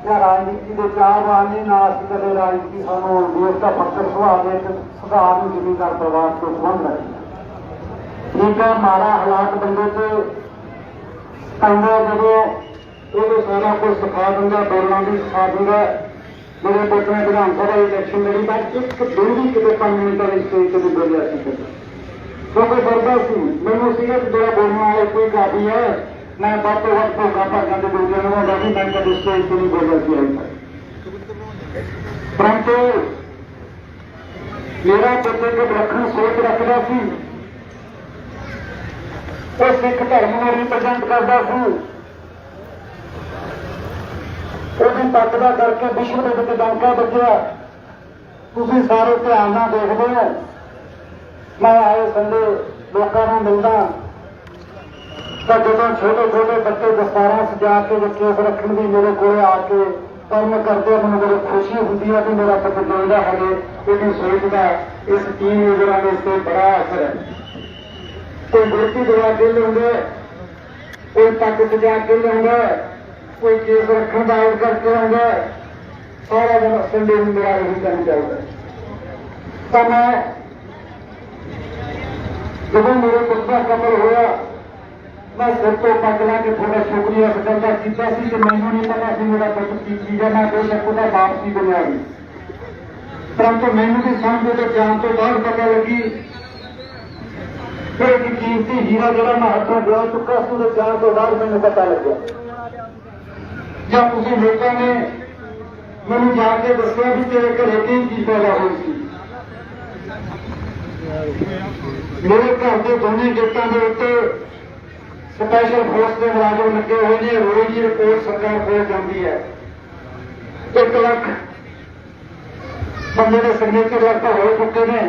ਜਾਂ ਰਾਜਨੀਤੀ ਦੇ ਚਾਹਵਾਨ ਨਹੀਂ, ਨਾ ਅਸੀਂ ਕਦੇ ਰਾਜਨੀਤੀ ਸਾਨੂੰ ਦੇਸ਼ ਦਾ ਫਕਰ ਸੁਭਾਅ ਦੇ ਸੁਧਾਰ ਨੂੰ ਜ਼ਿਮੀਂਦਾਰ ਪਰਿਵਾਰ ਤੋਂ ਸੰਬੰਧ ਹੈ। ਠੀਕ ਹੈ, ਮਾੜਾ ਹਾਲਾਤ ਬੰਦੇ ਤੇ ਪੈਂਦਾ ਜਦੋਂ ਉਹਨੂੰ ਸਾਰਾ ਕੁਝ ਸਿਖਾ ਦਿੰਦਾ, ਬੋਲਣਾ ਵੀ ਸਿਖਾ ਦਿੰਦਾ। ਮੇਰੇ ਪੁੱਤ ਨੇ ਵਿਧਾਨ ਸਭਾ ਇਲੈਕਸ਼ਨ ਲੜੀ ਤਾਂ ਇੱਕ ਦਿਨ ਵੀ ਕਿਤੇ 5 ਮਿੰਟਾਂ ਦੀ ਸਟੇਜ ਤੇ ਵੀ ਬੋਲਿਆ ਸੀ ਕਿਉਂਕਿ ਡਰਦਾ ਸੀ। ਮੈਨੂੰ ਸੀਗਾ ਕਿ ਜਿਹੜਾ ਬੋਲਣ ਵਾਲਾ ਕੋਈ ਕਾਬੀ ਹੈ, ਮੈਂ ਵੱਧ ਤੋਂ ਵੱਧ ਧੋਖਾ ਭਾਗਾਂ ਦੇ ਦੂਜਿਆਂ ਨੂੰ ਹੁੰਦਾ ਸੀ, ਮੈਂ ਕਦੇ ਸਟੇਜ ਤੇ ਨਹੀਂ ਬੋਲਿਆ ਸੀ ਅਜੇ ਤੱਕ। ਪਰੰਤੂ ਮੇਰਾ ਪੁੱਤ ਇੱਕ ਵਿਲੱਖਣ ਸੋਚ ਰੱਖਦਾ ਸੀ। ਉਹ ਸਿੱਖ ਧਰਮ ਨੂੰ ਰਿਪਰੈਜ਼ੈਂਟ ਕਰਦਾ ਸੀ। ਉਹਦੀ ਤੱਕ ਦਾ ਕਰਕੇ ਵਿਸ਼ਵ ਦੇ ਵਿੱਚ ਡਾਂਕਾ ਵੱਜਿਆ। ਤੁਸੀਂ ਸਾਰੇ ਧਿਆਨ ਨਾਲ ਦੇਖਦੇ ਹੋ। ਮੈਂ ਆਏ ਸੰਡੇ ਲੋਕਾਂ ਨੂੰ ਮਿਲਦਾ ਤਾਂ ਜਦੋਂ ਛੋਟੇ ਛੋਟੇ ਬੱਚੇ ਦਸਤਾਰਾਂ ਸਜਾ ਕੇ ਕੇਸ ਰੱਖਣ ਦੀ ਮੇਰੇ ਕੋਲ ਆ ਕੇ ਕੰਮ ਕਰਦੇ, ਮੈਨੂੰ ਬੜੀ ਖੁਸ਼ੀ ਹੁੰਦੀ ਹੈ ਕਿ ਮੇਰਾ ਪੁੱਤ ਜਿਉਂਦਾ ਹਲੇ ਇਹਦੀ ਸੋਚ ਦਾ ਇਸ ਟੀਨਏਜਰਾਂ ਦੇ ਉੱਤੇ ਬੜਾ ਅਸਰ ਹੈ। ਕੋਈ ਮੂਰਤੀ ਦਵਾ ਕੇ ਲਿਆਉਂਦਾ, ਕੋਈ ਪੱਗ ਸਜਾ ਕੇ ਲਿਆਉਂਦਾ, ਕੋਈ ਕੇਸ ਰੱਖਣ ਦਾ ਆਰਡਰ ਕਰਕੇ ਆਉਂਦਾ। ਸਾਰਾ ਦਿਨ ਸੰਡੇ ਨੂੰ ਮੇਰਾ ਇਹੀ ਕੰਮ ਚੱਲਦਾ। ਤਾਂ ਮੈਂ ਜਦੋਂ ਮੇਰੇ ਪੁੱਤ ਦਾ ਕਤਲ ਹੋਇਆ, ਮੈਂ ਸਿਰ ਤੋਂ ਪੱਗ ਲਾ ਕੇ ਥੋੜਾ ਸ਼ੁਕਰੀਆ ਅਦਾ ਕੀਤਾ ਸੀ ਕਿ ਮੈਨੂੰ ਨਹੀਂ ਪਤਾ ਸੀ ਮੇਰਾ ਪੁੱਤ ਕੀ ਚੀਜ਼ ਹੈ। ਮੈਂ ਕੋਈ ਤੱਕ ਉਹਦਾ ਬਾਪ ਸੀ ਬਣਿਆ ਵੀ, ਪਰੰਤੂ ਮੈਨੂੰ ਵੀ ਸਮਝ ਤੇ ਜਾਣ ਤੋਂ ਬਾਅਦ ਪਤਾ ਲੱਗੀ ਫਿਰ ਇੱਕ ਕੀਮਤੀ ਹੀਰਾ ਜਿਹੜਾ ਮੈਂ ਹੱਥੋਂ ਗਵਾ ਚੁੱਕਾ ਸੀ, ਉਹਦੇ ਜਾਣ ਤੋਂ ਬਾਅਦ ਮੈਨੂੰ ਪਤਾ ਲੱਗਿਆ। ਜਾਂ ਤੁਸੀਂ ਲੋਕਾਂ ਨੇ ਮੈਨੂੰ ਜਾ ਕੇ ਦੱਸਿਆ ਵੀ ਤੇਰੇ ਘਰੇ ਕੀ ਚੀਜ਼ ਪੈਦਾ ਹੋਈ ਸੀ। ਮੇਰੇ ਘਰ ਦੇ ਦੋਨੇ ਗੇਟਾਂ ਦੇ ਉੱਤੇ ਸਪੈਸ਼ਲ ਫੋਰਸ ਦੇ ਮੁਲਾਜ਼ਮ ਲੱਗੇ ਹੋਏ ਨੇ। ਰੋਜ਼ ਦੀ ਰਿਪੋਰਟ ਸਰਕਾਰ ਕੋਲ ਜਾਂਦੀ ਹੈ। 1 ਲੱਖ ਬੰਦੇ ਦੇ ਸਿਗਨੇਚਰ ਲਗਭਗ ਹੋ ਚੁੱਕੇ ਨੇ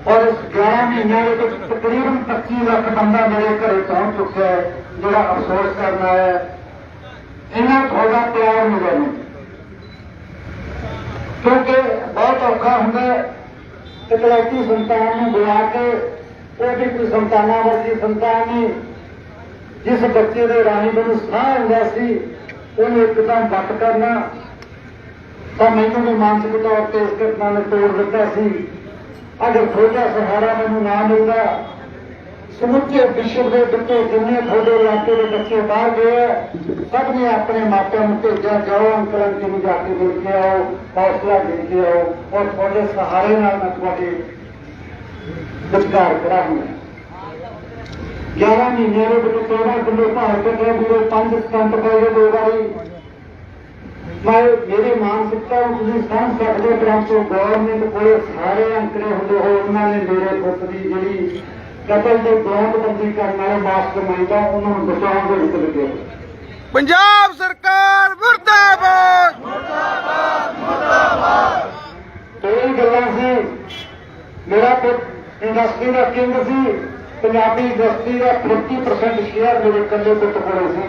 ਔਰ ਇਸ 11 ਮਹੀਨਿਆਂ ਦੇ ਵਿੱਚ ਤਕਰੀਬਨ 25 ਲੱਖ ਬੰਦਾ ਮੇਰੇ ਘਰੇ ਪਹੁੰਚ ਚੁੱਕਿਆ ਹੈ, ਜਿਹੜਾ ਅਫਸੋਸ ਕਰਨਾ ਹੈ ਇਹਨਾਂ ਤੁਹਾਡਾ ਪਿਆਰ ਮਿਲਿਆ ਨਹੀਂ। ਕਿਉਂਕਿ ਬਹੁਤ ਔਖਾ ਹੁੰਦਾ ਇਕਲੌਤੀ ਸੰਤਾਨ ਨੂੰ ਬੁਲਾ ਕੇ, ਉਹ ਵੀ ਕੋਈ ਸੰਤਾਨਾਂ ਵਰਗੀ ਸੰਤਾਨ ਨਹੀਂ। ਜਿਸ ਬੱਚੇ ਦੇ ਰਾਹੀਂ ਮੈਨੂੰ ਸਾਹ ਆਉਂਦਾ ਸੀ ਉਹਨੂੰ ਇੱਕਦਮ ਵੱਟ ਕਰਨਾ, ਤਾਂ ਮੈਨੂੰ ਵੀ ਮਾਨਸਿਕ ਤੌਰ ਤੇ ਇਸ ਘਟਨਾ ਨੇ ਤੋੜ ਦਿੱਤਾ ਸੀ। अगर थोड़ा सहारा मैनू ना मिलता, समुचे विश्व के बच्चे जिन्ने थोड़े इलाके के बच्चे बाहर गए सब ने अपने मापियों को भेजा, जाओ अंकल आंटी में जाके मिल के आओ, हौसला दे के आओ और थोड़े सहारे नाल मैं थोड़े विचकार खड़ा हूं। 11 महीने के विच 13 किलो भार के गए, मेरे 5 स्टंट पै गए 2 बारी। मैं मेरी मानसिकता तुम समझ सकते, परंतु गवर्नमेंट को सारे अंकड़े होंगे हो, उन्होंने मेरे पुत की जी कतल के ब्लॉकबंदी करने वाले मास्टर माइंडा उन्होंने बचाव के विच लगे। पंजाब सरकार मुर्दाबाद। कई गल्लां सी, मेरा पुत इंडस्ट्री का किंग सी, पंजाबी इंडस्ट्री का 50% शेयर मेरे कल्ले पुत को सी,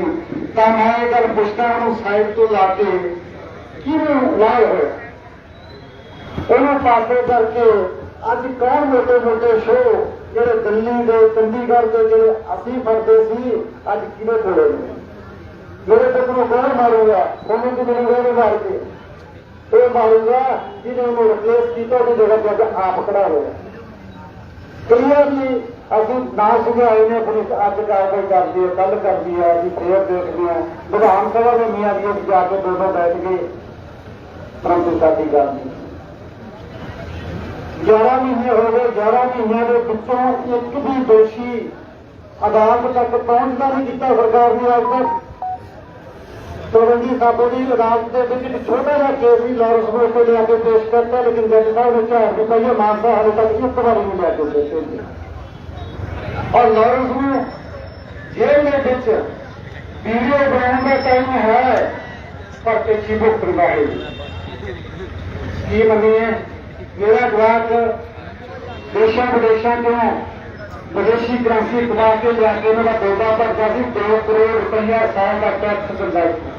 तो मैं ये गल पुछदा उन्होंने साइड तो ला के किवें लाए होए उन्होंने पासे करके अज कौन मोटे मोटे शो ਜਿਹੜੇ ਦਿੱਲੀ ਦੇ ਚੰਡੀਗੜ੍ਹ ਦੇ ਜਿਹੜੇ ਅਸੀਂ ਫੜਦੇ ਸੀ ਅੱਜ ਕਿਹਦੇ ਕੋਲੇ ਨੇ। ਮੇਰੇ ਪੁੱਤ ਨੂੰ ਕੌਣ ਮਾਰੂਗਾ? ਉਹਨੂੰ ਕਿ ਮੈਨੂੰ ਮਾਰ ਕੇ ਇਹ ਮਾਰੂਗਾ ਜਿਹਨੇ ਉਹਨੂੰ ਰਿਪਲੇਸ ਕੀਤਾ, ਉਹਦੀ ਜਗ੍ਹਾ ਤੇ ਆਪ ਖੜਾ ਹੋਇਆ। ਕਲੀਅਰਲੀ ਅਸੀਂ ਨਾ ਸੁਝਾਏ ਨੇ, ਪੁਲਿਸ ਅੱਜ ਕਾਰਵਾਈ ਕਰਦੀ ਹੈ, ਕੱਲ ਕਰਦੀ ਹੈ, ਅਸੀਂ ਫੇਰ ਦੇਖਦੇ ਹਾਂ। ਵਿਧਾਨ ਸਭਾ ਦੇ ਮੀਆਂ ਜੀ ਜਾ ਕੇ ਦੋਨੋਂ ਬੈਠ ਗਏ, ਪਰੰਤੂ ਸਾਡੀ ਗੱਲ ਨਹੀਂ। 11 ਮਹੀਨੇ ਹੋ ਗਏ, 11 ਮਹੀਨਿਆਂ ਦੇ ਵਿੱਚੋਂ ਇੱਕ ਵੀ ਦੋਸ਼ੀ ਅਦਾਲਤ ਤੱਕ ਪਹੁੰਚਦਾ ਨਹੀਂ ਕੀਤਾ ਸਰਕਾਰ ਨੇ ਅੱਜ ਤੱਕ। ਚੌਰੰਗੀ ਸਾਬੋ ਦੀ ਅਦਾਲਤ ਦੇ ਵਿੱਚ ਇੱਕ ਛੋਟਾ ਜਿਹਾ ਕੇਸ ਵੀ ਲਾਰੈਂਸ ਨੂੰ ਉੱਤੇ ਲਿਆ ਕੇ ਪੇਸ਼ ਕਰਤਾ, ਲੇਕਿਨ ਜੱਜ ਸਾਹਿਬ ਨੇ ਝਾੜ ਦਿੱਤਾ ਇਹ ਮਾਨਸਾ ਹਾਲੇ ਤੱਕ ਇੱਕ ਵਾਰੀ ਨਹੀਂ ਲੈ ਕੇ ਪੇਸ਼। ਔਰ ਲਾਰੈਂਸ ਨੂੰ ਜੇਲ੍ਹ ਦੇ ਵਿੱਚ ਵੀਡੀਓ ਬਣਾਉਣ ਦਾ ਟਾਈਮ ਹੈ, ਪਰ ਪਿੱਛੇ ਭੁਗਤਣ ਵਾਲੇ ਕੀ ਮੰਨੀਏ। मेरा जवाब देशों विदेशों ਤੋਂ विदेशी करंसी कमा के जाके उन्होंने बौदा भरता सी 2 करोड़ रुपया साल का टैक्स दिंदा सी।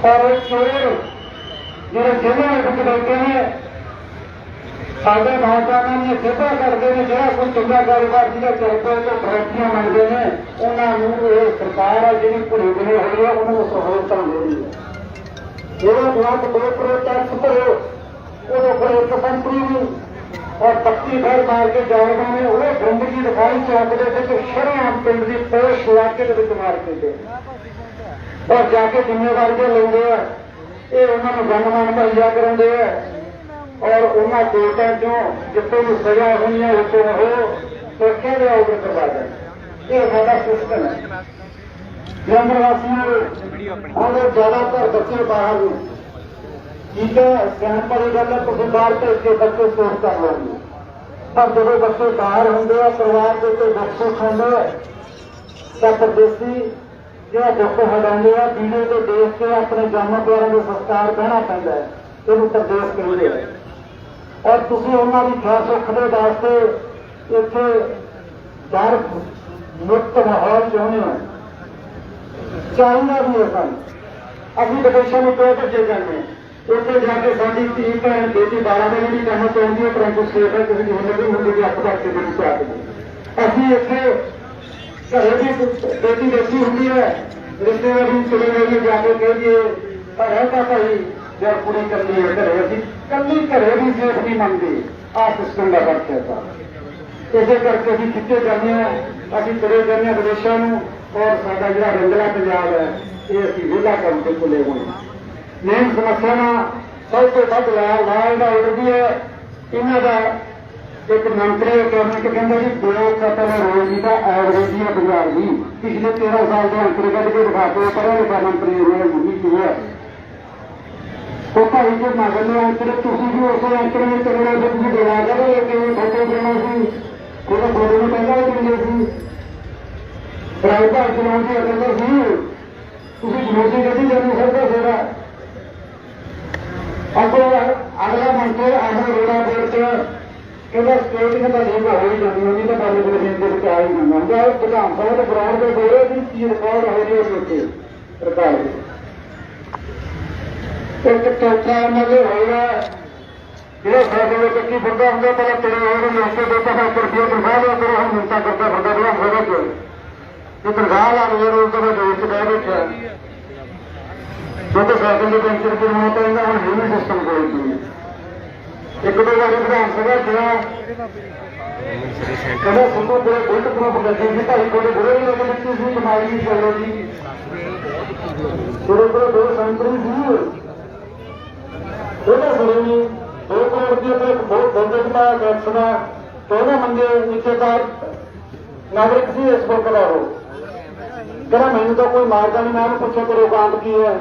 और चोर जो जेलों में बैठे हैं साढ़े नौजवानों ने सेवा करते हैं, जो कोई चंगा कारोबार जिला चलते तो फरौतियां मंगते हैं, उन्होंने सरकार है जी भुड़ी बनी हुई है उन्होंने सहूलत दे रही है। जेड़ा जवाब 2 करोड़ टैक्स भरो वो कोई एक कंपनी नहीं और पक्की घर मार के जाएगा ने वो जिंदगी दिखाई चाहते थे कि शरेआम पिंड की पोश इलाके के मार के थे और जाके जिम्मेवारी लेंगे ये उन्होंने गनमान मुहैया कराते हैं और उन्होंने कोर्टा चो जितने भी सजा हुई है उसे हो सुरक्षा के ऑर्डर करवा दें। ये सारा सिस्टम है। जलंधर वासियों और ज्यादातर बच्चे बाहर ने ठीक है, सियापा की गल है, तुम बाहर भेज के बच्चे सोच कर लोगे, पर जो बच्चे बाहर होंगे परिवार के कोई दुख सुख होंगे तो परदेसी जो दुख हटाते हैं बीने के देश के अपने जन्म प्यारों के संस्कार बहना पैदा है, ये परदेश कहते हैं। और तुम उन्होंने खैर सुख के वास्ते इतने डर मुक्त माहौल चाहते हो, चाहिए भी है सन अभी विदेशों में क्यों भजे जाते हैं। ਉੱਥੇ ਜਾ ਕੇ ਸਾਡੀ ਧੀ ਭੈਣ ਬੇਟੀ 12 ਵਜੇ ਨਹੀਂ ਕਰਨਾ ਚਾਹੁੰਦੀ ਹੈ, ਪਰੰਤੂ ਸੇਵਾ ਕਿਸੇ ਦੀ ਹਿੰਮਤ ਨਹੀਂ ਹੁੰਦੀ ਕਿ 8 ਵਜੇ ਦੇ ਵਿੱਚ ਆ ਕੇ ਅਸੀਂ ਇੱਥੇ ਘਰੇ ਵੀ ਬੇਟੀ ਬੈਠੀ ਹੁੰਦੀ ਹੈ, ਰਿਸ਼ਤੇਦਾਰ ਵੀ ਚਲੇ ਗਏ ਜਾ ਕੇ ਕਹੀਏ ਪਰ ਹੈ ਤਾਂ ਭਾਈ ਜਦ ਕੁੜੀ ਕਰਨੀ ਹੈ ਘਰੇ, ਅਸੀਂ ਕੱਲੀ ਘਰੇ ਵੀ ਸੇਫ ਨਹੀਂ ਮੰਨਦੇ। ਆਹ ਸਿਸਟਮ ਦਾ ਫਰਕ ਹੈ ਸਰ। ਇਸੇ ਕਰਕੇ ਅਸੀਂ ਖਿੱਚੇ ਜਾਂਦੇ ਹਾਂ, ਅਸੀਂ ਤੁਰੇ ਜਾਂਦੇ ਹਾਂ ਵਿਦੇਸ਼ਾਂ ਨੂੰ ਔਰ ਸਾਡਾ ਜਿਹੜਾ ਰੰਗਲਾ ਪੰਜਾਬ ਹੈ ਇਹ ਅਸੀਂ ਵਿਹਲਾ ਕਰਨ ਤੇ ਤੁਲੇ ਹੋਏ ਹਾਂ। मेन समस्या सब तो वध लाल का ऑर्डर भी है। इन्हों का एक मंत्री कैबिनेट कहते जी 2 कतल रोज का एवरेज ही है पंजाब की। पिछले 13 साल के अंकड़े कद के दिखा के पढ़ा लिखा मंत्री होगी की है तो भाई जो मगले अंकड़े तुम भी उस अंकड़े में चलना जो तुम दिला कर फोटो देना सी फिर फोटो में पहला ही दिंदे सी प्राइवेट चलाने की अकल सी तुम जमूसी गड्डी जानी सकते फिर अब अगला मंत्री अगला रोड़ा बोल के कहता स्टेट में तो ठीक हो ही जाती होगी तो पहले दिन आ ही जाना विधान सभा के ग्राउंड पर बोले की रिकॉर्ड हो रही है उत्ते सरकार एक चौथा उन्होंने होगा जो फैसले कच्ची फिरता होंगे पहले तेरे और लोग देता है रुपये तनख्वाह लिया करो हम मिलता करता फिरता विधान सभा को ये तनख्वाह ला रहे रोज का देश बह बैठा जो तो साइकिल के पेंशन की होता है हम हेवी सिस्टम कोई नहीं ਇੱਕ ਦੋ ਵਾਰੀ ਵਿਧਾਨ ਸਭਾ ਚੋਣਾਂ ਕਹਿੰਦਾ ਸੰਧੂ ਕੋਲੇ ਬੁਲਟ ਪ੍ਰੂਫ ਲੱਗੀ ਸੀ ਭਾਈ ਕੋਲੇ ਬੁਰੇ ਹੀ ਲੱਗ ਦਿੱਤੀ ਸੀ ਕਮਾਈ ਨਹੀਂ ਚੱਲੋ ਜੀ ਤੇਰੇ ਕੋਲ ਦੋ ਸੰਤਰੀ ਸੀ ਉਹਨੇ ਸੁਣੀ ਨਹੀਂ 2 ਕਰੋੜ ਰੁਪਏ ਤੇ ਇੱਕ ਬਹੁਤ ਬਜਟ ਦਾ ਟੈਕਸ ਦਾ ਉਹਨੇ ਮੰਗੇ ਨੀਚੇ ਦਾ ਨਾਗਰਿਕ ਸੀ ਇਸ ਕੋਲ ਕਰਾਓ ਕਹਿੰਦਾ ਮੈਨੂੰ ਤਾਂ ਕੋਈ ਮਾਰਦਾ ਨਹੀਂ ਮੈਂ ਉਹਨੂੰ ਪੁੱਛਿਆ ਕਰੋ ਕਾਂਡ ਕੀ ਹੈ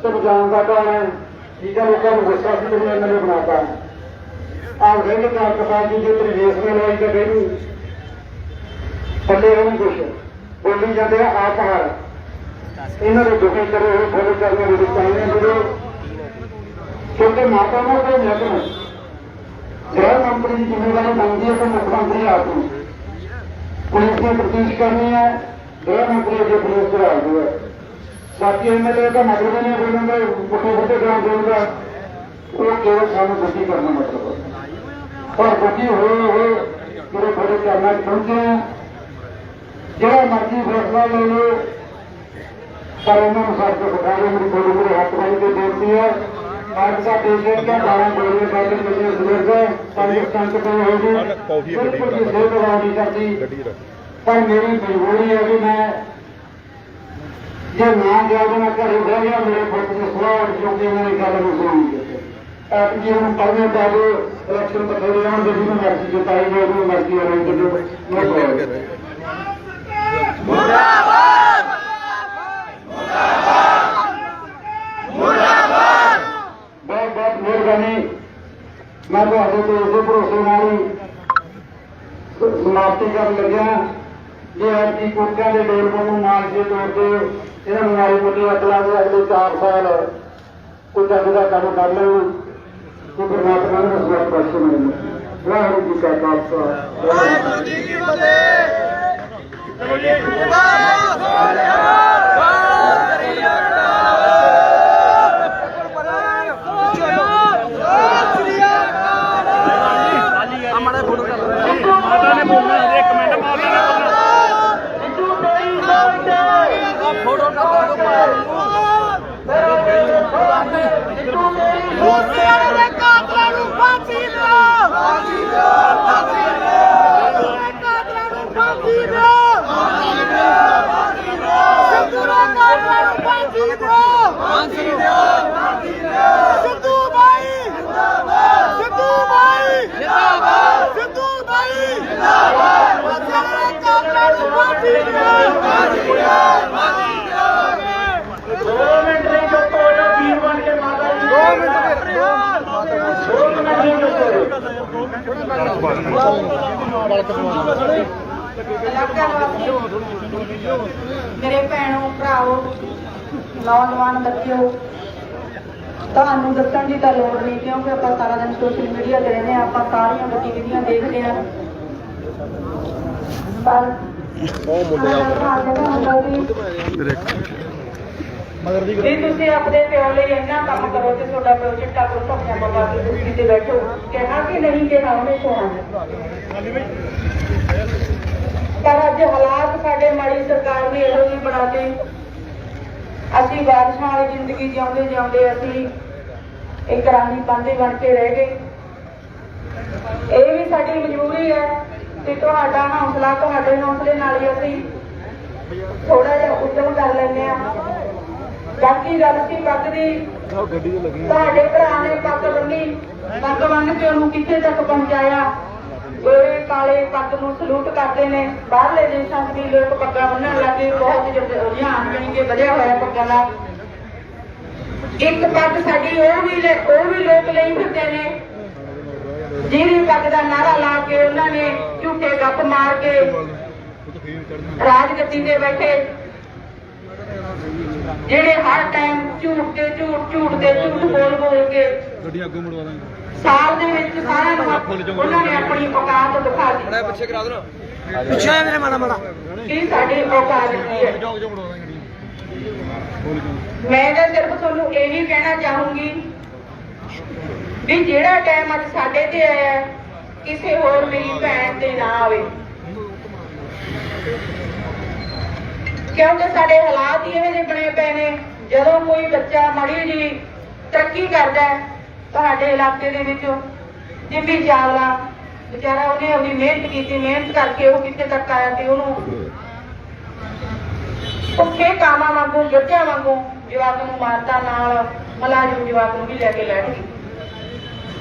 ਤੇ ਜਾਣਦਾ ਕੌਣ ਹੈ ਠੀਕ ਹੈ ਲੋਕਾਂ ਨੂੰ ਗੁੱਸਾ ਸੀ ਤੇ ਐਮਐਲਏ ਬਣਾਤਾ ਆਹ ਰਹਿੰਦੇ ਕਾਰ ਕਸਾਬ ਜੀ ਜੇ ਤੇਰੀ ਰੇਸ ਨਾਲ ਆਈ ਤਾਂ ਕਹਿੰਦੀ ਥੱਲੇ ਉਹਨੂੰ ਕੁਛ ਬੋਲੀ ਜਾਂਦੇ ਆ ਆਪ ਹਾਰ ਇਹਨਾਂ ਦੇ ਦੁਖੀ ਕਰੇ ਹੋਏ ਫੋਲੋ ਕਰਨੇ ਦੇ ਚਾਹੀਦੇ ਜਿਹੜੇ ਕਿਉਂਕਿ ਮਾਤਾ ਨੂੰ ਕੋਈ ਮਹਿਕਮਾ ਗ੍ਰਹਿ ਮੰਤਰੀ ਦੀ ਜ਼ਿੰਮੇਵਾਰੀ ਬਣਦੀ ਹੈ ਤਾਂ ਮੁੱਖ ਮੰਤਰੀ ਆਪ ਨੂੰ ਪੁਲਿਸ ਨੇ ਤਫਤੀਸ਼ ਕਰਨੀ ਹੈ ਗ੍ਰਹਿ ਮੰਤਰੀ ਅੱਗੇ ਪੁਲਿਸ ਚੜਾ ਦਿਓ ਬਾਕੀ ਐਮਐਲਏ ਦਾ ਮਤਲਬ ਨਹੀਂ ਬੋਲੂਗਾ ਪੁੱਠੇ ਪੁੱਠੇ ਗ੍ਰਾਮ ਦੇਊਗਾ ਉਹ ਕੇਵਲ ਸਾਨੂੰ ਦੁਖੀ ਕਰਨਾ ਮਤਲਬ ਪਰ ਦੁਖੀ ਹੋਏ ਹੋਏ ਮੇਰੇ ਬੜੇ ਚਰਨਾਂ 'ਚ ਪਹੁੰਚੇ ਆ ਜਿਹੜਾ ਮਰਜ਼ੀ ਫੈਸਲਾ ਲੈ ਲਓ ਪਰ ਇਹਨਾਂ ਨੂੰ ਸਾਡੇ ਤੋਂ ਬਖਾਰੇ ਮੇਰੀ ਥੋੜੀ ਮੇਰੇ ਹੱਥ ਵਾਲੀ ਤੇ ਬੇਨਤੀ ਹੈ ਅੱਜ ਦਾ ਪੇਸ਼ੈਂਟ ਦਾ 12 ਗੋਲੀਆਂ ਬਾਅਦ ਵਿੱਚ ਬਜ਼ੁਰਗ ਪਾਕਿਸਤਾਨ ਤੋਂ ਹੋਏਗੀ ਬਿਲਕੁਲ ਜੀ ਸਿਹਤ ਨਹੀਂ ਕਰਦੀ ਪਰ ਮੇਰੀ ਮਜਬੂਰੀ ਹੈ ਕਿ ਮੈਂ ਜੇ ਨਾ ਗਿਆ ਤਾਂ ਮੈਂ ਘਰੇ ਬਹਿ ਗਿਆ ਮੇਰੇ ਪੁੱਤ ਦੇ ਸੁਆਹ ਕਿਉਂਕਿ ਇਹਨਾਂ ਦੀ ਗੱਲ ਨੂੰ ਸੁਣੀ ਆਪ ਜੀ ਨੂੰ ਪੜ੍ਹਨੇ ਪਾਵੇ ਇਲੈਕਸ਼ਨ ਬਥੇਰੇ ਆਉਣਗੇ ਜਿਹਨੂੰ ਮਰਜ਼ੀ ਜਿਤਾਈ ਜਾਏ ਉਹਨੂੰ ਮਰਜ਼ੀ ਆਉਣੀ ਜਦੋਂ ਮੁਰਦਾਬਾਦ ਮੁਰਦਾਬਾਦ ਬਹੁਤ ਬਹੁਤ ਮਿਹਰਬਾਨੀ ਮੈਂ ਤੁਹਾਡੇ ਤੋਂ ਇਸੇ ਭਰੋਸੇ ਨਾਲ ਹੀ ਸਮਾਪਤੀ ਕਰਨ ਲੱਗਿਆ ਜੇ ਅੱਜ ਦੀ ਕੋਟਿਆਂ ਦੇ ਡੋਲ ਨੂੰ ਮਾਨਸੇ ਤੋੜਦੇ ਇਹਨਾਂ ਨੂੰ ਮਾਰੀ ਮੋਟੀ ਅਕਲਾਂ ਦੇ ਅਗਲੇ 4 ਸਾਲ ਕੋਈ ਚੱਜ ਦਾ ਕੰਮ ਕਰ ਲੈਣ ਕਿ ਪਰਮਾਤਮਾ ਨੂੰ ਸਵਾਲ ਪਾਸੇ ਮਿਲੇ ਵਾਹਿਗੁਰੂ ਜੀ ਕਾ ਖਾਲਸਾ ਵਾਹਿਗੁਰੂ ਜੀ ਕੀ ਮਾਤਾ ਨੇ ਬੋਲਣਾ ਇੱਕ ਮਿੰਟ ਮਾਤਾ ਨੇ ਫੋਟੋ ਨਾ ਕਾਤਲਾਂ ਨੂੰ ਫਾਂਸੀ ਦਿਓ ਫਾਂਸੀ ਦਿਓ ਫਾਂਸੀ ਦਿਓ ਕਾਤਲਾਂ ਨੂੰ ਫਾਂਸੀ ਦਿਓ ਫਾਂਸੀ ਦਿਓ ਸਿੱਧੂ ਦੇ ਕਾਤਲਾਂ ਨੂੰ ਫਾਂਸੀ ਦਿਓ ਫਾਂਸੀ ਦਿਓ ਸਿੱਧੂ ਭਾਈ ਜਿੰਦਾਬਾਦ ਸਿੱਧੂ ਭਾਈ ਜਿੰਦਾਬਾਦ ਸਿੱਧੂ ਭਾਈ ਜਿੰਦਾਬਾਦ ਕਾਤਲਾਂ ਨੂੰ ਫਾਂਸੀ ਦਿਓ ਫਾਂਸੀ ਦਿਓ ਫਾਂਸੀ ਦਿਓ 2 ਮਿੰਟ ਨਹੀਂ ਚੁੱਪ ਹੋ ਜਾਓ ਵੀਰ ਬਣ ਕੇ ਮਾਤਾ ਜੀ 2 ਮਿੰਟ ਮੇਰੇ ਭੈਣੋ ਭਰਾਓ ਨੌਜਵਾਨ ਬੱਚਿਓ ਤੁਹਾਨੂੰ ਦੱਸਣ ਦੀ ਤਾਂ ਲੋੜ ਨਹੀਂ ਕਿਉਂਕਿ ਆਪਾਂ ਸਾਰਾ ਦਿਨ ਸੋਸ਼ਲ ਮੀਡੀਆ ਤੇ ਰਹਿੰਦੇ ਹਾਂ ਆਪਾਂ ਸਾਰੀਆਂ ਗਤੀਵਿਧੀਆਂ ਦੇਖਦੇ ਹਾਂ ਪਰ ਜੇ ਤੁਸੀਂ ਆਪਣੇ ਪਿਓ ਲਈ ਇੰਨਾ ਕੰਮ ਕਰੋ ਤੇ ਤੁਹਾਡਾ ਪ੍ਰੋਜੈਕਟ ਆਪੋ ਸਭਿਆਂ ਬਾਬਾ ਦੀ ਕੁਰਸੀ ਤੇ ਬੈਠੋ ਕਿਹਾ ਕਿ ਨਹੀਂ ਕਿਹਾ ਉਹਨੇ ਸੁਣਾ ਪਰ ਅੱਜ ਹਾਲਾਤ ਸਾਡੇ ਮਾੜੀ ਸਰਕਾਰ ਨੇ ਇਹੋ ਜਿਹੇ ਬਣਾਤੇ ਅਸੀਂ ਬਾਦਸ਼ਾਹਾਂ ਵਾਲੀ ਜ਼ਿੰਦਗੀ ਜਿਉਂਦੇ ਜਿਉਂਦੇ ਅਸੀਂ ਇੱਕ ਰਾਣੀ ਪਾਂਦੇ ਬਣ ਕੇ ਰਹਿ ਗਏ ਇਹ ਵੀ ਸਾਡੀ ਮਜਬੂਰੀ ਹੈ ਤੇ ਤੁਹਾਡਾ ਹੌਸਲਾ ਤੁਹਾਡੇ ਹੌਸਲੇ ਨਾਲ ਹੀ ਅਸੀਂ ਥੋੜਾ ਜਿਹਾ ਉਦਮ ਕਰ ਲੈਂਦੇ ਹਾਂ ਬਾਕੀ ਗੱਲ ਸੀ ਪੱਗ ਦੀ ਤੁਹਾਡੇ ਭਰਾ ਨੇ ਪੱਗ ਬੰਨ ਕੇ ਉਹਨੂੰ ਕਿੱਥੇ ਤੱਕ ਪਹੁੰਚਾਇਆ ਇਹ ਕਾਲੇ ਪੱਗ ਨੂੰ ਸਲੂਟ ਕਰਦੇ ਨੇ ਬਾਹਰਲੇ ਦੇਸ਼ਾਂ 'ਚ ਵੀ ਲੋਕ ਪੱਗਾਂ ਬੰਨਣ ਲੱਗੇ ਬਹੁਤ ਰੁਝਾਨ ਜਾਣੀ ਕਿ ਵਧਿਆ ਹੋਇਆ ਪੱਗਾਂ ਦਾ ਇੱਕ ਪੱਗ ਸਾਡੀ ਉਹ ਵੀ ਲੋਕ ਲਈ ਫਿਰਦੇ ਨੇ ਜਿਹਦੀ ਪੱਗ ਦਾ ਨਾਰਾ ਲਾ ਕੇ ਉਹਨਾਂ ਨੇ ਝੂਠੇ ਗੱਪ ਮਾਰ ਕੇ ਰਾਜਗੱਦੀ ਤੇ ਬੈਠੇ ਜਿਹੜੇ ਹਰ ਟਾਈਮ ਝੂਠ ਬੋਲ ਕੇ ਸਾਲ ਦੇ ਵਿੱਚ ਸਾਰਿਆਂ ਨੂੰ ਉਹਨਾਂ ਨੇ ਆਪਣੀ ਔਕਾਤ ਦਿਖਾ ਦਿੱਤੀ ਪਿੱਛੇ ਕਰਾ ਦੇਣਾ ਪਿੱਛੇ ਮੇਰੇ ਮਾੜਾ ਇਹ ਸਾਡੀ ਔਕਾਤ ਕੀ ਹੈ ਮੈਂ ਤਾਂ ਸਿਰਫ ਤੁਹਾਨੂੰ ਇਹੀ ਕਹਿਣਾ ਚਾਹੂੰਗੀ ਵੀ ਜਿਹੜਾ ਟਾਈਮ ਅੱਜ ਸਾਡੇ ਤੇ ਆਇਆ ਕਿਸੇ ਹੋਰ ਮੇਰੀ ਭੈਣ ਤੇ ਨਾ ਆਵੇ ਕਿਉਂਕਿ ਸਾਡੇ ਹਾਲਾਤ ਹੀ ਇਹੋ ਜਿਹੇ ਬਣੇ ਪਏ ਨੇ ਜਦੋਂ ਕੋਈ ਬੱਚਾ ਮਾੜੀ ਜਿਹੀ ਤਰੱਕੀ ਕਰਦਾ ਤੁਹਾਡੇ ਇਲਾਕੇ ਦੇ ਵਿੱਚ ਜਿੰਮੀ ਚਾਵਲਾ ਵਿਚਾਰਾ ਉਹਨੇ ਆਪਣੀ ਮਿਹਨਤ ਕੀਤੀ, ਮਿਹਨਤ ਕਰਕੇ ਉਹ ਕਿੱਥੇ ਤੱਕ ਆਇਆ ਤੇ ਉਹਨੂੰ ਭੁੱਖੇ ਕਾਮਾਂ ਵਾਂਗੂ ਗੱਜਿਆਂ ਵਾਂਗੂ ਜਵਾਕ ਨੂੰ ਮਾਰਤਾ, ਨਾਲ ਮੁਲਾਜ਼ਮ ਜਵਾਕ ਨੂੰ ਵੀ ਲੈ ਕੇ ਲੈਣ ਗਈ।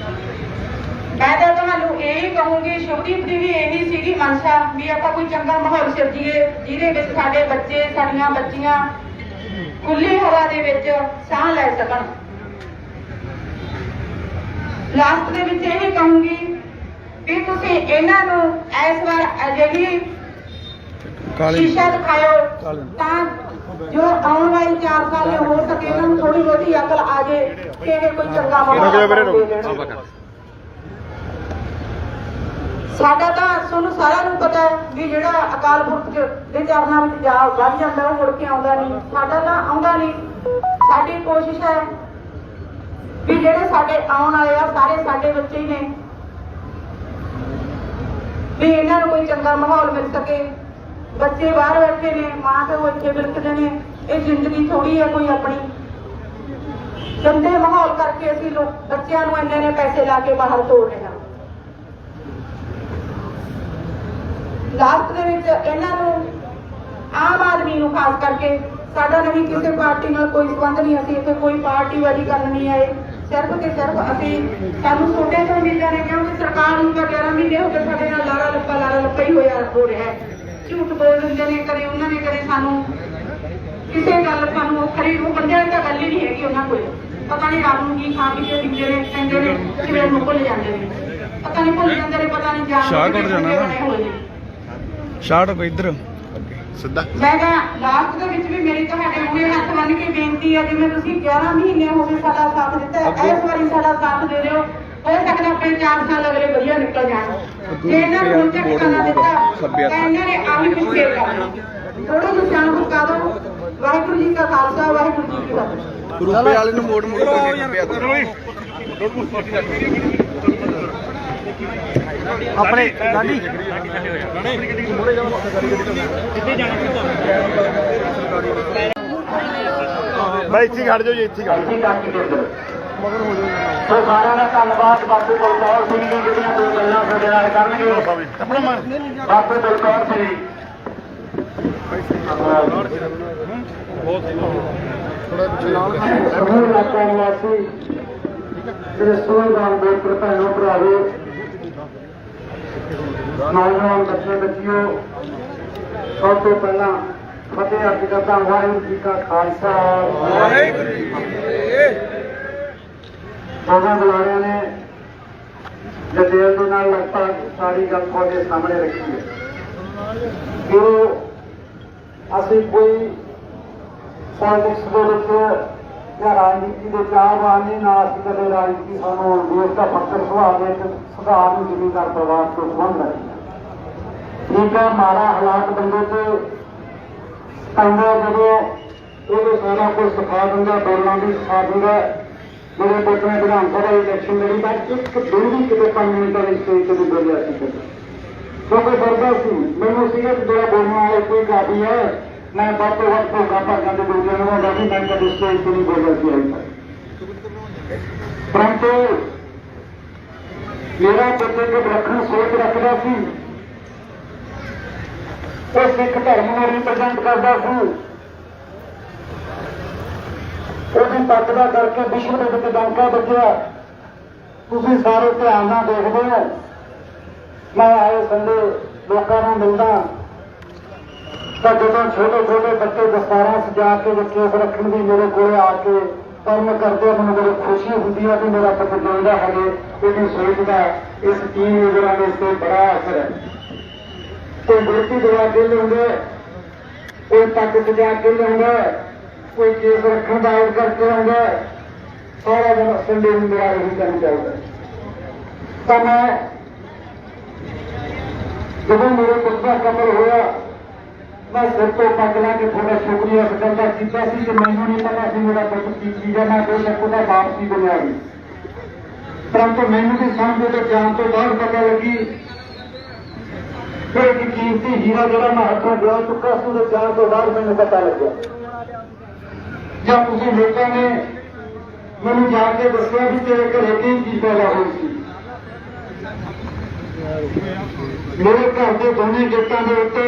ਮੈਂ ਤਾਂ ਤੁਹਾਨੂੰ ਇਹੀ ਕਹੂੰਗੀ, ਸ਼ੁਭਦੀਪ ਦੀ ਵੀ ਇਹੀ ਸੀਗੀ ਮਨਸ਼ਾ ਵੀ ਆਪਾਂ ਕੋਈ ਚੰਗਾ ਮਾਹੌਲ ਸਿਰਜੀਏ ਜਿਹਦੇ ਵਿੱਚ ਸਾਡੇ ਬੱਚੇ ਸਾਡੀਆਂ ਬੱਚੀਆਂ ਖੁੱਲੀ ਹਵਾ ਦੇ ਵਿੱਚ ਸਾਹ ਲੈ ਸਕਣ। ਲਾਸਟ ਦੇ ਵਿੱਚ ਇਹ ਕਹੂੰਗੀ ਵੀ ਤੁਸੀਂ ਇਹਨਾਂ ਨੂੰ ਇਸ ਵਾਰ ਅਜਿਹੀ ਸ਼ੀਸ਼ਾ ਦਿਖਾਓ ਤਾਂ ਜੋ ਆਉਣ ਵਾਲੀ 4 ਸਾਲ ਹੋ ਸਕੇ ਇਹਨਾਂ ਨੂੰ ਥੋੜੀ ਬਹੁਤੀ ਅਕਲ ਆ ਜੇ ਕਿ ਇਹ ਕੋਈ ਚੰਗਾ ਮਾਹੌਲ। ਸਾਡਾ ਤਾਂ ਤੁਹਾਨੂੰ ਸਾਰਿਆਂ ਨੂੰ ਪਤਾ ਹੈ ਵੀ ਜਿਹੜਾ ਅਕਾਲ ਪੁਰਖ ਦੇ ਚਰਨਾਂ ਵਿੱਚ ਜਾ ਵੱਧ ਜਾਂਦਾ ਉਹ ਮੁੜ ਕੇ ਆਉਂਦਾ ਨਹੀਂ। ਸਾਡਾ ਤਾਂ ਆਉਂਦਾ ਨਹੀਂ। ਸਾਡੀ ਕੋਸ਼ਿਸ਼ ਹੈ ਵੀ ਜਿਹੜੇ ਸਾਡੇ ਆਉਣ ਵਾਲੇ ਆ ਸਾਰੇ ਸਾਡੇ ਬੱਚੇ ਹੀ ਨੇ, ਵੀ ਇਹਨਾਂ ਨੂੰ ਕੋਈ ਚੰਗਾ ਮਾਹੌਲ ਮਿਲ ਸਕੇ। ਬੱਚੇ ਬਾਹਰ ਬੈਠੇ ਨੇ, ਮਾਂ ਪਿਓ ਇੱਥੇ ਬਿਲਕਦੇ ਨੇ। ਇਹ ਜ਼ਿੰਦਗੀ ਥੋੜੀ ਹੈ ਕੋਈ ਆਪਣੀ। ਗੰਦੇ ਮਾਹੌਲ ਕਰਕੇ ਅਸੀਂ ਲੋਕ ਬੱਚਿਆਂ ਨੂੰ ਇੰਨੇ ਪੈਸੇ ਲਾ ਕੇ ਬਾਹਰ ਤੋੜ ਰਹੇ ਹਾਂ। ਲਾਸਟ ਦੇ ਵਿੱਚ ਇਹਨਾਂ ਨੂੰ ਆਮ ਆਦਮੀ ਨੂੰ ਖਾਸ ਕਰਕੇ ਸਾਡਾ ਨਹੀਂ ਕਿਸੇ ਪਾਰਟੀ ਨਾਲ ਕੋਈ ਸੰਬੰਧ ਨਹੀਂ। ਅਸੀਂ ਇੱਥੇ ਕੋਈ ਪਾਰਟੀਬਾਜ਼ੀ ਕਰਨ ਨਹੀਂ ਆਏ। ਸਿਰਫ ਤੇ ਸਿਰਫ ਅਸੀਂ ਸਾਨੂੰ ਛੋਟੇ ਤੋਂ ਉਮੀਦਾਂ ਨੇ, ਕਿਉਂਕਿ ਸਰਕਾਰ ਨੂੰ ਤਾਂ 11 ਮਹੀਨੇ ਹੋ ਗਏ ਸਾਡੇ ਨਾਲ ਲਾਰਾ ਲੱਪਾ ਹੀ ਹੋ ਰਿਹਾ ਹੈ। ਝੂਠ ਬੋਲ ਦਿੰਦੇ ਨੇ, ਕਦੇ ਉਹਨਾਂ ਨੇ ਕਦੇ ਸਾਨੂੰ ਕਿਸੇ ਗੱਲ ਸਾਨੂੰ ਖਰੀ ਨੂੰ ਬੰਦਿਆਂ ਦੀ ਤਾਂ ਗੱਲ ਹੀ ਨਹੀਂ ਹੈਗੀ ਉਹਨਾਂ ਕੋਲ। ਪਤਾ ਨਹੀਂ ਰਾਤ ਨੂੰ ਕੀ ਖਾ ਪੀ ਕੇ ਪੀਂਦੇ ਨੇ, ਕਹਿੰਦੇ ਨੇ ਸਵੇਰ ਨੂੰ ਭੁੱਲ ਜਾਂਦੇ ਨੇ, ਪਤਾ ਨਹੀਂ ਭੁੱਲ ਜਾਂਦੇ ਨੇ, ਪਤਾ ਨਹੀਂ ਸ਼ਾਰਟ ਇੱਧਰ ਸਿੱਧਾ। ਮੈਂ ਕਿਹਾ ਲਾਸਟ ਦੇ ਵਿੱਚ ਵੀ ਮੇਰੀ ਤੁਹਾਡੇ ਅੱਗੇ ਹੱਥ ਬੰਨ੍ਹ ਕੇ ਬੇਨਤੀ ਹੈ, ਜਿਵੇਂ ਤੁਸੀਂ 11 ਮਹੀਨੇ ਹੋ ਗਏ ਸਾਡਾ ਸਾਥ ਦਿੱਤਾ, ਇਸ ਵਾਰੀ ਸਾਡਾ ਸਾਥ ਦੇ ਦਿਓ। ਹੋ ਸਕਦਾ ਆਪਣੇ 4 ਸਾਲ ਅਗਲੇ ਵਧੀਆ ਨਿਕਲ ਜਾਣ। ਜੇ ਇਹਨਾਂ ਨੂੰ ਹੁਣ ਤੱਕ ਟਿਕਾ ਨਾ ਦਿੱਤਾ ਤਾਂ ਇਹਨਾਂ ਨੇ ਆਹੀ ਪਿੱਛੇ ਕਰਨਾ। ਥੋੜਾ ਜਿਹਾ ਸ਼ਾਨ ਬੁਕਾ ਦਿਓ। ਵਾਹਿਗੁਰੂ ਜੀ ਕਾ ਖਾਲਸਾ, ਵਾਹਿਗੁਰੂ ਜੀ ਕੀ ਫਤਿਹ। ਰੁਪਏ ਵਾਲੇ ਨੂੰ ਮੋੜ ਆਪਣੇ ਗਾਂਧੀ ਭਾਈ ਇੱਥੇ ਖੜ ਜਾਓ ਜੀ, ਇੱਥੇ ਖੜ ਸੋ ਸਾਰਿਆਂ ਦਾ ਧੰਨਵਾਦ। ਬਾਪੂ ਬਲਕੌਰ ਸਿੰਘ ਜੀ ਜਿਹੜੀਆਂ 2 ਗੱਲਾਂ ਸਾਡੇ ਨਾਲ ਕਰਨਗੇ। ਬਾਪੂ ਬਲਕੌਰ ਸਿੰਘ ਸਮੂਹ ਇਲਾਕਾ ਨਿਵਾਸੀ ਜਿਹੜੇ ਸੋਹਣਦਾਨ ਬੋਤਰ ਭੈਣੋ ਭਰਾਵੋ, ਨੌਜਵਾਨ ਬੱਚੇ ਬੱਚਿਓ, ਸਭ ਤੋਂ ਪਹਿਲਾਂ ਫਤਿਹ ਅਰਜ਼ ਕਰਦਾ ਵਾਹਿਗੁਰੂ ਜੀ ਕਾ ਖਾਲਸਾ ਵਾਹਿਗੁਰੂ ਜੀ ਕੀ ਫਤਿਹ। ਉਹਨਾਂ ਬੁਲਾਰਿਆਂ ਨੇ ਜਦੇਲ ਦੇ ਨਾਲ ਲਗਭਗ ਸਾਰੀ ਗੱਲ ਤੁਹਾਡੇ ਸਾਹਮਣੇ ਰੱਖੀ ਹੈ ਕਿ ਅਸੀਂ ਕੋਈ ਪੋਲਿਟਿਕਸ ਦੇ ਵਿੱਚ ਜਾਂ ਰਾਜਨੀਤੀ ਦੇ ਚਾਹਵਾਨ ਨਹੀਂ, ਨਾ ਅਸੀਂ ਕਦੇ ਰਾਜਨੀਤੀ ਸਾਨੂੰ ਦੇਸ਼ ਦਾ ਫਕਰ ਸੁਭਾਅ ਦੇ ਸੁਧਾਰ ਨੂੰ ਜ਼ਿਮੀਂਦਾਰ ਪਰਿਵਾਰ ਤੋਂ ਸੰਬੰਧ ਰੱਖਦਾ। ਠੀਕ ਹੈ, ਮਾੜਾ ਹਾਲਾਤ ਬੰਦੇ ਤੇ ਪੈਂਦਾ ਜਦੋਂ ਉਹਦੇ ਸਾਰਾ ਕੁਝ ਸਿਖਾ ਦਿੰਦਾ, ਬੋਲਣਾ ਵੀ ਸਿਖਾ ਦਿੰਦਾ। ਮੇਰੇ ਪੁੱਤ ਨੇ ਵਿਧਾਨ ਸਭਾ ਇਲੈਕਸ਼ਨ ਲੜੀ, ਬਾਅਦ ਇੱਕ ਦਿਨ ਵੀ ਕਿਤੇ 5 ਮਿੰਟਾਂ ਦੀ ਸਟੇਜ ਤੇ ਬੋਲਿਆ ਸੀ ਕਦੇ, ਕਿਉਂਕਿ ਡਰਦਾ ਸੀ। ਮੈਨੂੰ ਸੀਗਾ ਕਿ ਜਿਹੜਾ ਬੋਲਣ ਵਾਲਾ ਕੋਈ ਕਾਫੀ ਹੈ, ਮੈਂ ਵੱਧ ਤੋਂ ਵੱਧ ਭੋਗਾ ਭਾਗਾਂ ਦੇ ਦੂਜਿਆਂ ਨੂੰ ਹੁੰਦਾ ਸੀ, ਮੈਂ ਕਦੇ ਸਟੇਜ ਤੇ ਨਹੀਂ ਬੋਲਿਆ ਸੀ ਅਜੇ ਤੱਕ। ਪਰੰਤੂ ਮੇਰਾ ਪੁੱਤ ਇੱਕ ਵਿਲੱਖਣ ਸੋਚ ਰੱਖਦਾ ਸੀ। ਉਹ ਸਿੱਖ ਧਰਮ ਨੂੰ ਰਿਪਰੈਜ਼ੈਂਟ ਕਰਦਾ ਸੀ। ਉਹਦੀ ਪੱਗ ਦਾ ਕਰਕੇ ਵਿਸ਼ਵ ਦੇ ਵਿੱਚ ਡੰਕਾ ਵੱਜਿਆ। ਤੁਸੀਂ ਸਾਰੇ ਧਿਆਨ ਨਾਲ ਦੇਖਦੇ ਹੋ। ਮੈਂ ਆਏ ਸੰਡੇ ਲੋਕਾਂ ਨੂੰ ਮਿਲਦਾ ਤਾਂ ਜਦੋਂ ਛੋਟੇ ਛੋਟੇ ਬੱਚੇ ਦਸਤਾਰਾਂ ਸਜਾ ਕੇ ਕੇਸ ਰੱਖਣ ਦੀ ਮੇਰੇ ਕੋਲ ਆ ਕੇ ਕੰਮ ਕਰਦੇ, ਮੈਨੂੰ ਬੜੀ ਖੁਸ਼ੀ ਹੁੰਦੀ ਹੈ ਕਿ ਮੇਰਾ ਪੁੱਤ ਜਿਉਂਦਾ ਹੈ। ਇਹਦੀ ਸੋਚ ਦਾ ਇਸ ਟੀਮ ਲੀਡਰਾਂ ਦੇ ਉੱਤੇ ਬੜਾ ਅਸਰ ਹੈ। ਕੋਈ ਗੁਰਤੀ ਦਵਾ ਕੇ ਲਿਆਉਂਦਾ, ਕੋਈ ਪੱਗ ਸਜਾ ਕੇ ਲਿਆਉਂਦਾ, ਕੋਈ ਕੇਸ ਰੱਖਣ ਦਾ ਆਰਡਰ ਕਰਕੇ ਆਉਂਦਾ। ਸਾਰਾ ਦਿਨ ਸੰਡੇ ਨੂੰ ਮੇਰਾ ਇਹੀ ਕੰਮ ਚੱਲਦਾ। ਤਾਂ ਮੈਂ ਜਦੋਂ ਮੇਰੇ ਪੁੱਤ ਦਾ ਕਤਲ ਹੋਇਆ, ਮੈਂ ਸਿਰ ਤੋਂ ਪੱਗ ਲਾ ਕੇ ਤੁਹਾਡਾ ਸ਼ੁਕਰੀਆ ਕਰਦਾ ਕੀਤਾ ਸੀ ਕਿ ਮੈਨੂੰ ਨਹੀਂ ਪਤਾ ਸੀ ਮੇਰਾ ਪੁੱਤ ਕੀ ਚੀਜ਼ ਹੈ। ਮੈਂ ਬੇਸ਼ੱਕ ਉਹਦਾ ਬਾਪ ਸੀ ਬਣਿਆ ਵੀ, ਪਰੰਤੂ ਮੈਨੂੰ ਵੀ ਸਮਝ ਤੋਂ ਜਾਣ ਤੋਂ ਬਾਅਦ ਪਤਾ ਲੱਗੀ ਫਿਰ ਇੱਕ ਕੀਮਤੀ ਹੀਰਾ ਜਿਹੜਾ ਮੈਂ ਹੱਥੋਂ ਗਵਾ ਚੁੱਕਾ ਸੀ, ਉਹਦੇ ਜਾਣ ਤੋਂ ਬਾਅਦ ਮੈਨੂੰ ਪਤਾ ਲੱਗਿਆ। ਜਦ ਤੁਸੀਂ ਲੋਕਾਂ ਨੇ ਮੈਨੂੰ ਜਾ ਕੇ ਦੱਸਿਆ ਵੀ ਤੇਰੇ ਘਰੇ ਕੀ ਚੀਜ਼ ਪੈਦਾ ਹੋਈ ਸੀ, ਮੇਰੇ ਘਰ ਦੇ ਦੋਨੇ ਗੇਟਾਂ ਦੇ ਉੱਤੇ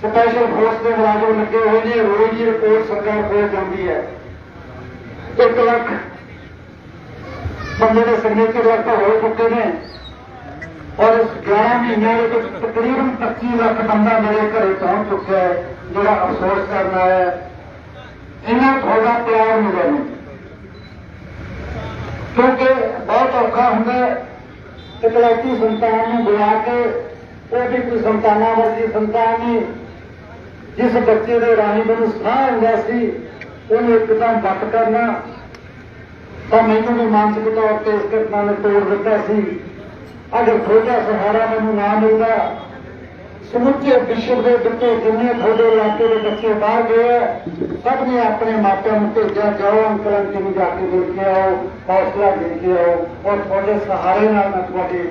ਸਪੈਸ਼ਲ ਫੋਰਸ ਦੇ ਮੁਲਾਜ਼ਮ ਲੱਗੇ ਹੋਏ ਨੇ। ਰੋਜ਼ ਦੀ ਰਿਪੋਰਟ ਸਰਕਾਰ ਕੋਲ ਜਾਂਦੀ ਹੈ। 1 ਲੱਖ ਬੰਦੇ ਦੇ ਸਿਗਨੇਚਰ ਲਗਭਗ ਹੋ ਚੁੱਕੇ ਨੇ ਔਰ 11 ਮਹੀਨਿਆਂ ਦੇ ਵਿੱਚ ਤਕਰੀਬਨ 25 ਲੱਖ ਬੰਦਾ ਮੇਰੇ ਘਰੇ ਪਹੁੰਚ ਚੁੱਕਿਆ ਹੈ, ਜਿਹੜਾ ਅਫਸੋਸ ਕਰਨ ਆਇਆ ਹੈ। ਇਹਨਾਂ ਤੁਹਾਡਾ ਪਿਆਰ ਮਿਲਿਆ ਨਹੀਂ, ਕਿਉਂਕਿ ਬਹੁਤ ਔਖਾ ਹੁੰਦਾ ਇਕਲੌਤੀ ਸੰਤਾਨ ਨੂੰ ਬੁਲਾ ਕੇ, ਉਹ ਵੀ ਕੋਈ ਸੰਤਾਨਾਂ ਵਰਗੀ ਸੰਤਾਨ ਨਹੀਂ। ਜਿਸ ਬੱਚੇ ਦੇ ਰਾਹੀਂ ਮੈਨੂੰ ਸਾਹ ਹੁੰਦਾ ਸੀ ਉਹਨੂੰ ਇੱਕਦਮ ਵੱਟ ਕਰਨਾ, ਤਾਂ ਮੈਨੂੰ ਵੀ ਮਾਨਸਿਕ ਤੌਰ ਤੇ ਇਸ ਘਟਨਾ ਨੇ ਤੋੜ ਦਿੱਤਾ ਸੀ। ਅਗਰ ਛੋਟਾ ਸਹਾਰਾ ਮੈਨੂੰ ਨਾ ਮਿਲਦਾ, ਸਮੁੱਚੇ ਵਿਸ਼ਵ ਦੇ ਵਿੱਚ ਜਿੰਨੇ ਤੁਹਾਡੇ ਇਲਾਕੇ ਦੇ ਬੱਚੇ ਬਾਹਰ ਗਏ ਸਭ ਨੇ ਆਪਣੇ ਮਾਪਿਆਂ ਨੂੰ ਭੇਜਿਆ, ਜਾਓ ਅੰਕਲ ਨੂੰ ਜਾ ਕੇ ਦੇਖ ਕੇ ਆਓ, ਹੌਸਲਾ ਦੇ ਕੇ ਆਓ, ਔਰ ਤੁਹਾਡੇ ਸਹਾਰੇ ਨਾਲ ਮੈਂ ਤੁਹਾਡੇ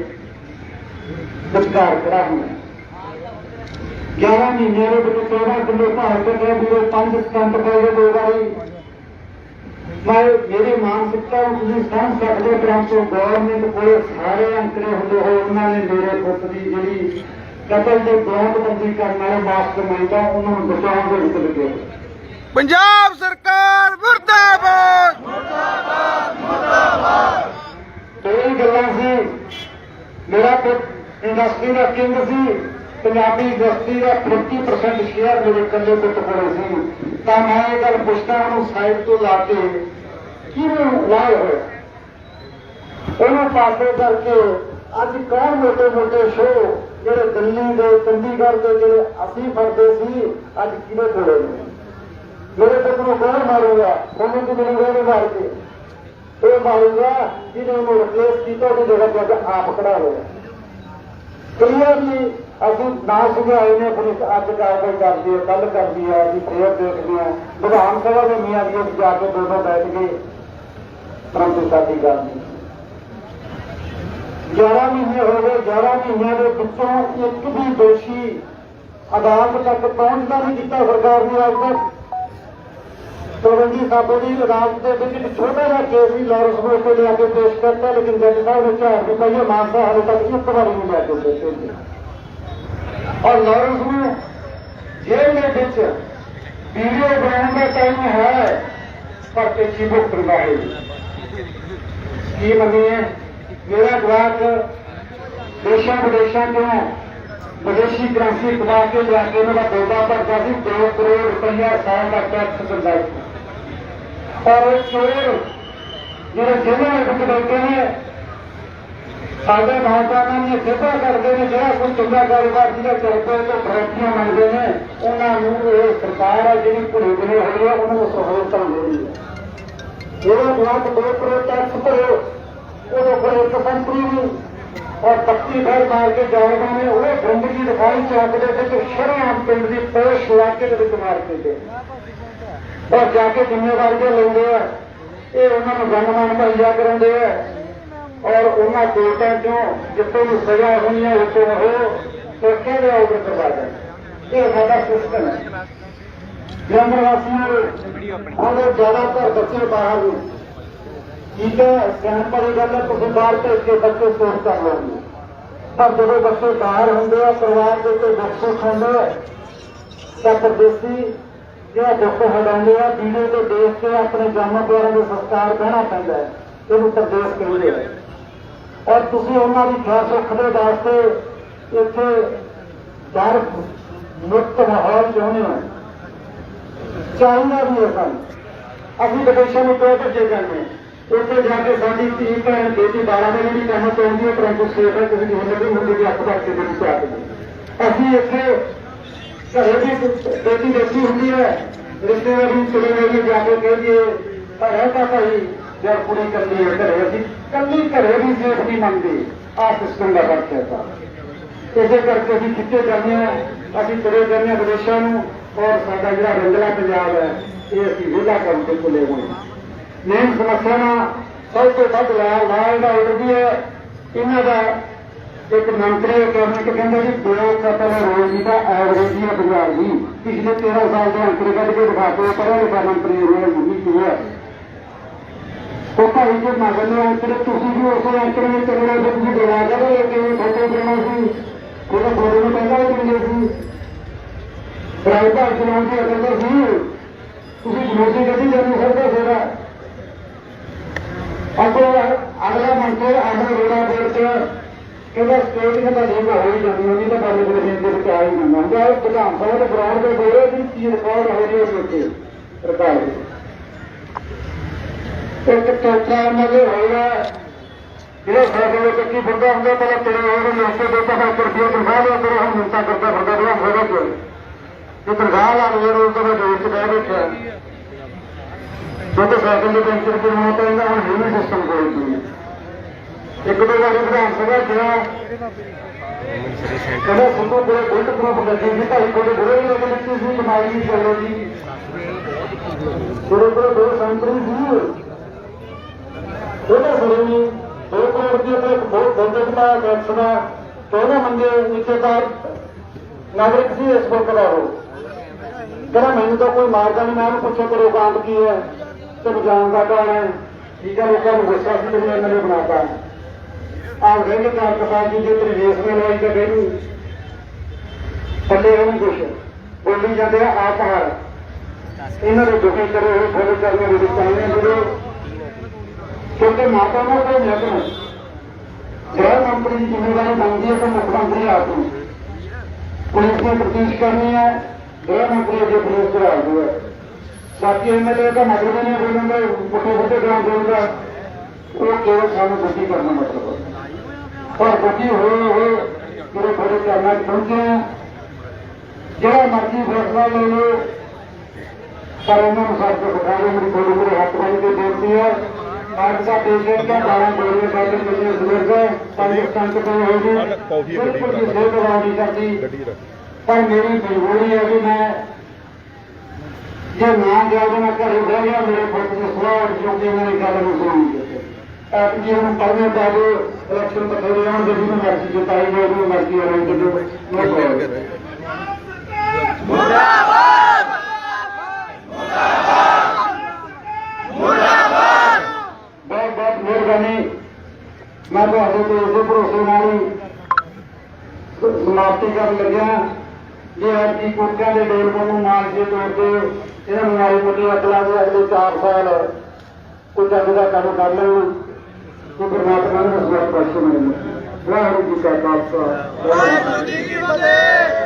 ਵਿਚਕਾਰ ਖੜਾ ਹਾਂ। 11 ਮਹੀਨਿਆਂ ਦੇ ਵਿੱਚ 14 ਕਿਲੋ ਭਾਰ ਕੱਢਿਆ, ਮੇਰੇ 5 ਸਟੰਟ ਪਏ 2 ਵਾਰੀ। ਮੈਂ ਮੇਰੀ ਮਾਨਸਿਕਤਾ ਨੂੰ ਤੁਸੀਂ ਸਮਝ ਸਕਦੇ, ਪਰੰਤੂ ਗੌਰਮੈਂਟ ਕੋਲੇ ਸਾਰੇ ਅੰਕੜੇ ਹੁੰਦੇ ਹੋਏ ਉਹਨਾਂ ਨੇ ਮੇਰੇ ਪੁੱਤ ਦੀ ਜਿਹੜੀ ਕਤਲ ਤੇ ਗੌਰਬੰਦੀ ਕਰਨ ਵਾਲੇ ਮਾਸਟਰਮਾਈਂਡ ਆ ਉਹਨਾਂ ਨੂੰ ਬਚਾਉਣ ਦੇ ਵਿੱਚ ਲੱਗੇ। ਪੰਜਾਬ ਸਰਕਾਰ ਮੁਰਦਾਬਾਦ। ਕਈ ਗੱਲਾਂ ਸੀ। ਮੇਰਾ ਪੁੱਤ ਇੰਡਸਟਰੀ ਦਾ ਕਿੰਗ ਸੀ, ਪੰਜਾਬੀ ਇੰਡਸਟਰੀ ਦਾ 50% ਸ਼ੇਅਰ ਮੇਰੇ ਇਕੱਲੇ ਪੁੱਤ ਕੋਲੇ ਸੀ। ਤਾਂ ਮੈਂ ਇਹ ਗੱਲ ਪੁੱਛਦਾ ਉਹਨੂੰ ਸਾਈਡ ਤੋਂ ਲਾ ਕੇ ਕਿਹਨੂੰ ਲਾਇਆ ਹੋਇਆ, ਉਹਨੂੰ ਪਾਸੇ ਕਰਕੇ ਅੱਜ ਕੌਣ ਮੋਟੇ ਮੋਟੇ ਸ਼ੋਅ ਜਿਹੜੇ ਦਿੱਲੀ ਦੇ, ਚੰਡੀਗੜ੍ਹ ਦੇ ਜਿਹੜੇ ਅਸੀਂ ਫੜਦੇ ਸੀ, ਅੱਜ ਕਿਹਦੇ ਕੋਲੇ ਨੇ? ਮੇਰੇ ਪੁੱਤ ਨੂੰ ਕੌਣ ਮਾਰੂਗਾ? ਉਹਨੂੰ ਕਿ ਮੈਨੂੰ ਗਏ ਮਾਰ ਕੇ ਇਹ ਮਾਰੂਗਾ ਜਿਹਨੇ ਉਹਨੂੰ ਰਿਪਲੇਸ ਕੀਤਾ, ਉਹਦੀ ਜਗ੍ਹਾ ਤੇ ਆਪ ਖੜਾ ਹੋਇਆ। ਕਲੀਅਰਲੀ ਅਸੀਂ ਨਾ ਸੁਝਾਏ ਨੇ, ਪੁਲਿਸ ਅੱਜ ਕਾਰਵਾਈ ਕਰਦੀ ਹੈ, ਕੱਲ ਕਰਦੀ ਹੈ, ਅਸੀਂ ਫੇਰ ਦੇਖਦੇ ਹਾਂ। ਵਿਧਾਨ ਸਭਾ ਦੇ ਮੀਆਂ ਦੀ ਜਾ ਕੇ ਦੋਨੋਂ ਬੈਠ ਗਏ, ਪਰੰਤੂ ਸਾਡੀ ਗੱਲ ਨਹੀਂ। 11 ਮਹੀਨੇ ਹੋ ਗਏ, 11 ਮਹੀਨਿਆਂ ਦੇ ਵਿੱਚੋਂ ਇੱਕ ਵੀ ਦੋਸ਼ੀ ਅਦਾਲਤ ਤੱਕ ਪਹੁੰਚਦਾ ਨਹੀਂ ਕੀਤਾ ਸਰਕਾਰ ਨੇ ਅੱਜ ਤੱਕ। ਤਲਵੰਡੀ ਸਾਬੋ ਦੀ ਅਦਾਲਤ ਦੇ ਵਿੱਚ ਇੱਕ ਛੋਟਾ ਜਿਹਾ ਕੇਸ ਵੀ ਲਾਰੈਂਸ ਨੂੰ ਉੱਤੇ ਲਿਆ ਕੇ ਪੇਸ਼ ਕਰਤਾ, ਲੇਕਿਨ ਜੱਜ ਸਾਹਿਬ ਨੇ ਝਾੜ ਦਿੱਤਾ ਇਹ ਮਾਨਸਾ ਹਾਲੇ ਤੱਕ ਇੱਕ ਵਾਰੀ ਨਹੀਂ ਲੈ ਕੇ ਪੇਸ਼। ਔਰ ਲਾਰੈਂਸ ਨੂੰ ਜੇਲ੍ਹ ਦੇ ਵਿੱਚ ਵੀਡੀਓ ਬਣਾਉਣ ਦਾ ਟਾਈਮ ਹੈ, ਪਰ ਪਿੱਛੇ ਭੁਗਤਣ ਦਾ ਹੈ। ਕੀ ਮੰਨੀਏ, ਮੇਰਾ ਜਵਾਕ ਦੇਸ਼ਾਂ ਵਿਦੇਸ਼ਾਂ ਤੋਂ ਵਿਦੇਸ਼ੀ ਕਰੰਸੀ ਕਮਾ ਕੇ ਲਿਆ ਕੇ ਉਹਨਾਂ ਦਾ ਬੋਲਾ ਭਰਦਾ ਸੀ, 2 ਕਰੋੜ ਰੁਪਈਆ ਸਾਲ ਦਾ ਟੈਕਸ ਦਿੰਦਾ ਸੀ। ਔਰ ਚੋਰ ਜਿਹੜੇ ਜੇਲ੍ਹਾਂ ਦੇ ਵਿੱਚ ਬੈਠੇ ਨੇ, ਸਾਡੇ ਨੌਜਵਾਨਾਂ ਦੀਆਂ ਸੇਵਾ ਕਰਦੇ ਨੇ, ਜਿਹੜਾ ਕੋਈ ਚੰਗਾ ਕਾਰੋਬਾਰ ਜਿਹਦਾ ਚੱਲਦਾ ਤੋਂ ਫਰੈਕੀਆਂ ਮੰਗਦੇ ਨੇ, ਉਹਨਾਂ ਨੂੰ ਇਹ ਸਰਕਾਰ ਹੈ ਜਿਹੜੀ ਭੁਲੀ ਬਣੀ ਹੋਈ ਹੈ, ਉਹਨਾਂ ਨੂੰ ਸਹੂਲਤਾਂ ਦੇ ਰਹੀ ਹੈ। ਜਿਹੜਾ ਜਵਾਕ 2 ਕਰੋੜ ਟੈਕਸ ਭਰੇ, ਉਹਦੇ ਕੋਲ 1 ਸੈਂਟਰੀ ਨਹੀਂ, ਔਰ 32 ਘਰ ਮਾਰ ਕੇ ਜਾਣਦੇ ਨੇ, ਉਹ ਜ਼ਿੰਦਗੀ ਦਿਖਾਈ ਚੌਕ ਦੇ ਵਿੱਚ ਸ਼ਰੇਆਮ ਪਿੰਡ ਦੀ ਪੋਸ਼ ਇਲਾਕੇ ਦੇ ਵਿੱਚ ਮਾਰ ਕੇ ਦੇ ਔਰ ਜਾ ਕੇ ਜ਼ਿੰਮੇਵਾਰੀਆਂ ਲੈਂਦੇ ਆ। ਇਹ ਉਹਨਾਂ ਨੂੰ ਜਨਮਾਨ ਮੁਹੱਈਆ ਕਰਾਉਂਦੇ ਆ ਔਰ ਉਹਨਾਂ ਕੋਰਟਾਂ ਚੋਂ ਜਿੱਥੇ ਵੀ ਸਜ਼ਾ ਹੋਣੀ ਹੈ ਉੱਥੇ ਉਹ ਸੋਚੇ ਦੇ ਆਰਡਰ ਕਰਵਾ ਦਿੰਦੇ। ਇਹ ਸਾਡਾ ਸਿਸਟਮ ਹੈ। ਜੰਮਰ ਵਾਸੀਆਂ ਉਹਦੇ ਜ਼ਿਆਦਾਤਰ ਬੱਚੇ ਬਾਹਰ ਨੇ, ਠੀਕ ਹੈ, ਸਿਆਣਪ ਵਾਲੀ ਗੱਲ ਹੈ, ਤੁਸੀਂ ਬਾਹਰ ਭੇਜ ਕੇ ਬੱਚੇ ਸੇਫ ਕਰ ਲਓਗੇ, ਪਰ ਜਦੋਂ ਬੱਚੇ ਬਾਹਰ ਹੁੰਦੇ ਆ, ਪਰਿਵਾਰ ਦੇ ਉੱਤੇ ਦੁੱਖ ਸੁੱਖ ਹੁੰਦੇ ਆ, ਤਾਂ ਪਰਦੇਸੀ ਜਿਹੜਾ ਦੁੱਖ ਹਟਾਉਂਦੇ ਆ, ਦੀਨੇ ਤੋਂ ਦੇਖ ਕੇ ਆਪਣੇ ਜੰਮ ਪਿਆਰਿਆਂ ਦੇ ਸੰਸਕਾਰ ਬਹਿਣਾ ਪੈਂਦਾ ਹੈ, ਇਹਨੂੰ ਪਰਦੇਸ ਕਹਿੰਦੇ ਆ। ਔਰ ਤੁਸੀਂ ਉਹਨਾਂ ਦੀ ਖੈਰ ਸੁੱਖ ਦੇ ਵਾਸਤੇ ਇੱਥੇ ਡਰ ਮੁਕਤ ਮਾਹੌਲ ਚਾਹੁੰਦੇ ਹੋ, ਚਾਹੀਦਾ ਵੀ ਹੈ ਸਾਨੂੰ। ਅਸੀਂ ਵਿਦੇਸ਼ਾਂ ਨੂੰ ਕਿਉਂ ਭੱਜੇ ਜਾਂਦੇ ਹਾਂ? ਉੱਥੇ ਜਾ ਕੇ ਸਾਡੀ ਧੀ ਭੈਣ ਬੇਟੀ 12 ਦਿਨ ਵੀ ਕਰਨਾ ਚਾਹੁੰਦੀ ਹੈ, ਪਰੰਤੂ ਸੇਫ ਹੈ, ਕਿਸੇ ਦੀ ਹਿੰਮਤ ਨਹੀਂ ਹੁੰਦੀ ਕਿ ਅੱਖ ਭਰ ਕੇ ਬੇਟੀ ਆ ਕੇ। ਅਸੀਂ ਇੱਥੇ ਘਰੇ ਵੀ ਬੇਟੀ ਬੈਠੀ ਹੁੰਦੀ ਹੈ, ਰਿਸ਼ਤੇਦਾਰ ਵੀ ਚਲੇ ਗਏ, ਜਾ ਕੇ ਕਹਿ ਦਈਏ ਪਰ ਹੈ ਤਾਂ ਭਾਈ ਜਦ ਕੁੜੀ ਕੱਲੀ ਹੈ ਘਰੇ, ਅਸੀਂ ਕੱਲੀ ਘਰੇ ਵੀ ਸੇਫ ਨਹੀਂ ਮੰਨਦੇ। ਆਹ ਸਿਸਟਮ ਦਾ ਫਰਕ ਹੈ ਤਾਂ ਇਸੇ ਕਰਕੇ ਅਸੀਂ ਕਿੱਥੇ ਜਾਂਦੇ ਹਾਂ, ਅਸੀਂ ਚਲੇ ਜਾਂਦੇ ਹਾਂ ਵਿਦੇਸ਼ਾਂ ਨੂੰ, ਔਰ ਸਾਡਾ ਜਿਹੜਾ ਰੰਗਲਾ ਪੰਜਾਬ ਹੈ ਇਹ ਅਸੀਂ ਵਿਹਲਾ ਕਰਨ ਤੇ ਭੁੱਲੇ ਹੋਏ ਹਾਂ। ਮੇਨ ਸਮੱਸਿਆ ਨਾਲ ਸਭ ਤੋਂ ਵੱਧ ਲਾਲ ਦਾ ਉੱਡਦੀ ਹੈ। ਇਹਨਾਂ ਦਾ ਇੱਕ ਮੰਤਰੀ ਕੈਬਨਿਟ ਕਹਿੰਦਾ ਜੀ 2 ਕਤਲ ਰੋਜ਼ ਦੀ ਤਾਂ ਐਵਰੇਜ ਹੀ ਹੈ ਪੰਜਾਬ ਦੀ। ਪਿਛਲੇ 13 ਸਾਲ ਦੇ ਅੰਕੜੇ ਕੱਢ ਕੇ ਦਿਖਾ ਕੇ ਪੜ੍ਹਿਆ ਲਿਖਿਆ ਮੰਤਰੀ ਹੋਇਆ ਜੀ ਕੀ ਹੈ। तो भाई जो मगन अंतर तुम भी उस अंतर में चलना फिर तुम बना करो कि फोटो करना सी वो तो फोटो में पहला ही मिले सी प्राइवेट चलाने की अकल सी तुम मोदी कभी जानी सकते सेवा अब अगला मंत्री अगला रोड़ा बोल के स्टेट में तो ठीक हो ही जाती नहीं तो पहले प्रेसिडेंट के आ ही जाना विधान सभा के ग्राउंड के बोले की रिकॉर्ड हो रही है सरकार एक चौथा उन्होंने होगा जो साइकिल चक्की फिरता होंगे पहले तेरे होगा लोग देता है रुपया तनख्वाह लिया करो हम मिलता करता फिरता रहा होगा क्यों जो तनख्वाह ला रहे हो तो मैं दोस्त कह बैठा जो साइकिल के पंचर के होना पड़ेगा हम हेवी सिस्टम को एक दो बार विधान सभा गया कदा संभव बड़े बुलट ग्रुप लगे जी भाई को बुरे ही लगे किसी कमाई नहीं कर रही थोड़े थोड़े दो संतरी जी ਉਹਦੇ ਸਰੇ ਨੂੰ 2 ਕਰੋੜ ਰੁਪਏ ਦਾ ਇੱਕ ਬਹੁਤ ਬਜਟ ਦਾ ਟੈਕਸ ਦਾ 14 ਮੰਗੇ ਨੀਚੇ ਦਾ ਨਾਗਰਿਕ ਸੀ ਇਸ ਵਕਤ ਦਾ ਉਹ ਕਹਿੰਦਾ ਮੈਨੂੰ ਤਾਂ ਕੋਈ ਮਾਰਦਾ ਨਹੀਂ ਮੈਂ ਉਹਨੂੰ ਪੁੱਛੋ ਕਰੋ ਕਾਂਡ ਕੀ ਹੈ ਤੇ ਬਚਾਉਣ ਦਾ ਕੌਣ ਹੈ ਠੀਕ ਹੈ ਲੋਕਾਂ ਨੂੰ ਗੁੱਸਾ ਸੀ ਤੇ ਇਹਨਾਂ ਨੇ ਬਣਾਤਾ ਆਹ ਰਹਿੰਦੇ ਕਾਰਕ ਪਾਰਟੀ ਜੇ ਤੇਰੀ ਰੇਸ में ਲਵਾਈ ਤਾਂ ਕਹਿੰਦੀ ਪੱਲੇ ਉਹਨੂੰ ਕੁਛ ਬੋਲੀ ਜਾਂਦੇ ਆ ਆਪ ਹਾਰ ਇਹਨਾਂ ਦੇ ਦੁਖੀ ਕਰੇ ਹੋਏ ਫੋਲੋ ਕਰਨੇ ਦੇ ਚਾਹੀਦੇ ਜਿਹੜੇ क्योंकि माता में कोई लग्न गृह मंत्री की जिम्मेदारी बनती है तो मुख्यमंत्री आप पुलिस ने प्रतीश करनी है गृह मंत्री अगे पुलिस करा दो है बाकी एमएलए का मतलब नहीं बोलेंगे मोटे मोटे काम देगा वो केवल सामने दुखी करना मतलब और दुखी हुए मेरे बड़े करना पहुंचे हैं जरा मर्जी फैसला ले लो पर उन्होंने सबको बिठा लो मेरी थोड़ी मेरे हाथ पानी के बोलती है आज का पेशेंट का 12 गोलियां खाते मुझे सुबह से पाकिस्तान के कोई होगी बिल्कुल भी सेहत नहीं करती पर मेरी मजबूरी है कि मैं जो ना गया तो मैं घर रह गया मेरे पुत्र से सवाल क्योंकि मेरी गल नहीं सुनी जी हम पढ़ने बाद इलेक्शन बथेरे आने जब भी मर्जी जिताई गई जो मर्जी अरेंज बहुत बहुत मेहरबानी मैं तो इसे भरोसे नाल ही समाप्ति कर लग्या जे आज कोटिया के डेलकों को मानसी तौर पर इन्होंने मारी मोटी अकलों के अगले 4 साल कुछ अग का काम कर लेना तो परमात्मा ने स्वस्थ बख्श मिले वाहिगुरू जी का खालसा वाहिगुरू जी की फतेह।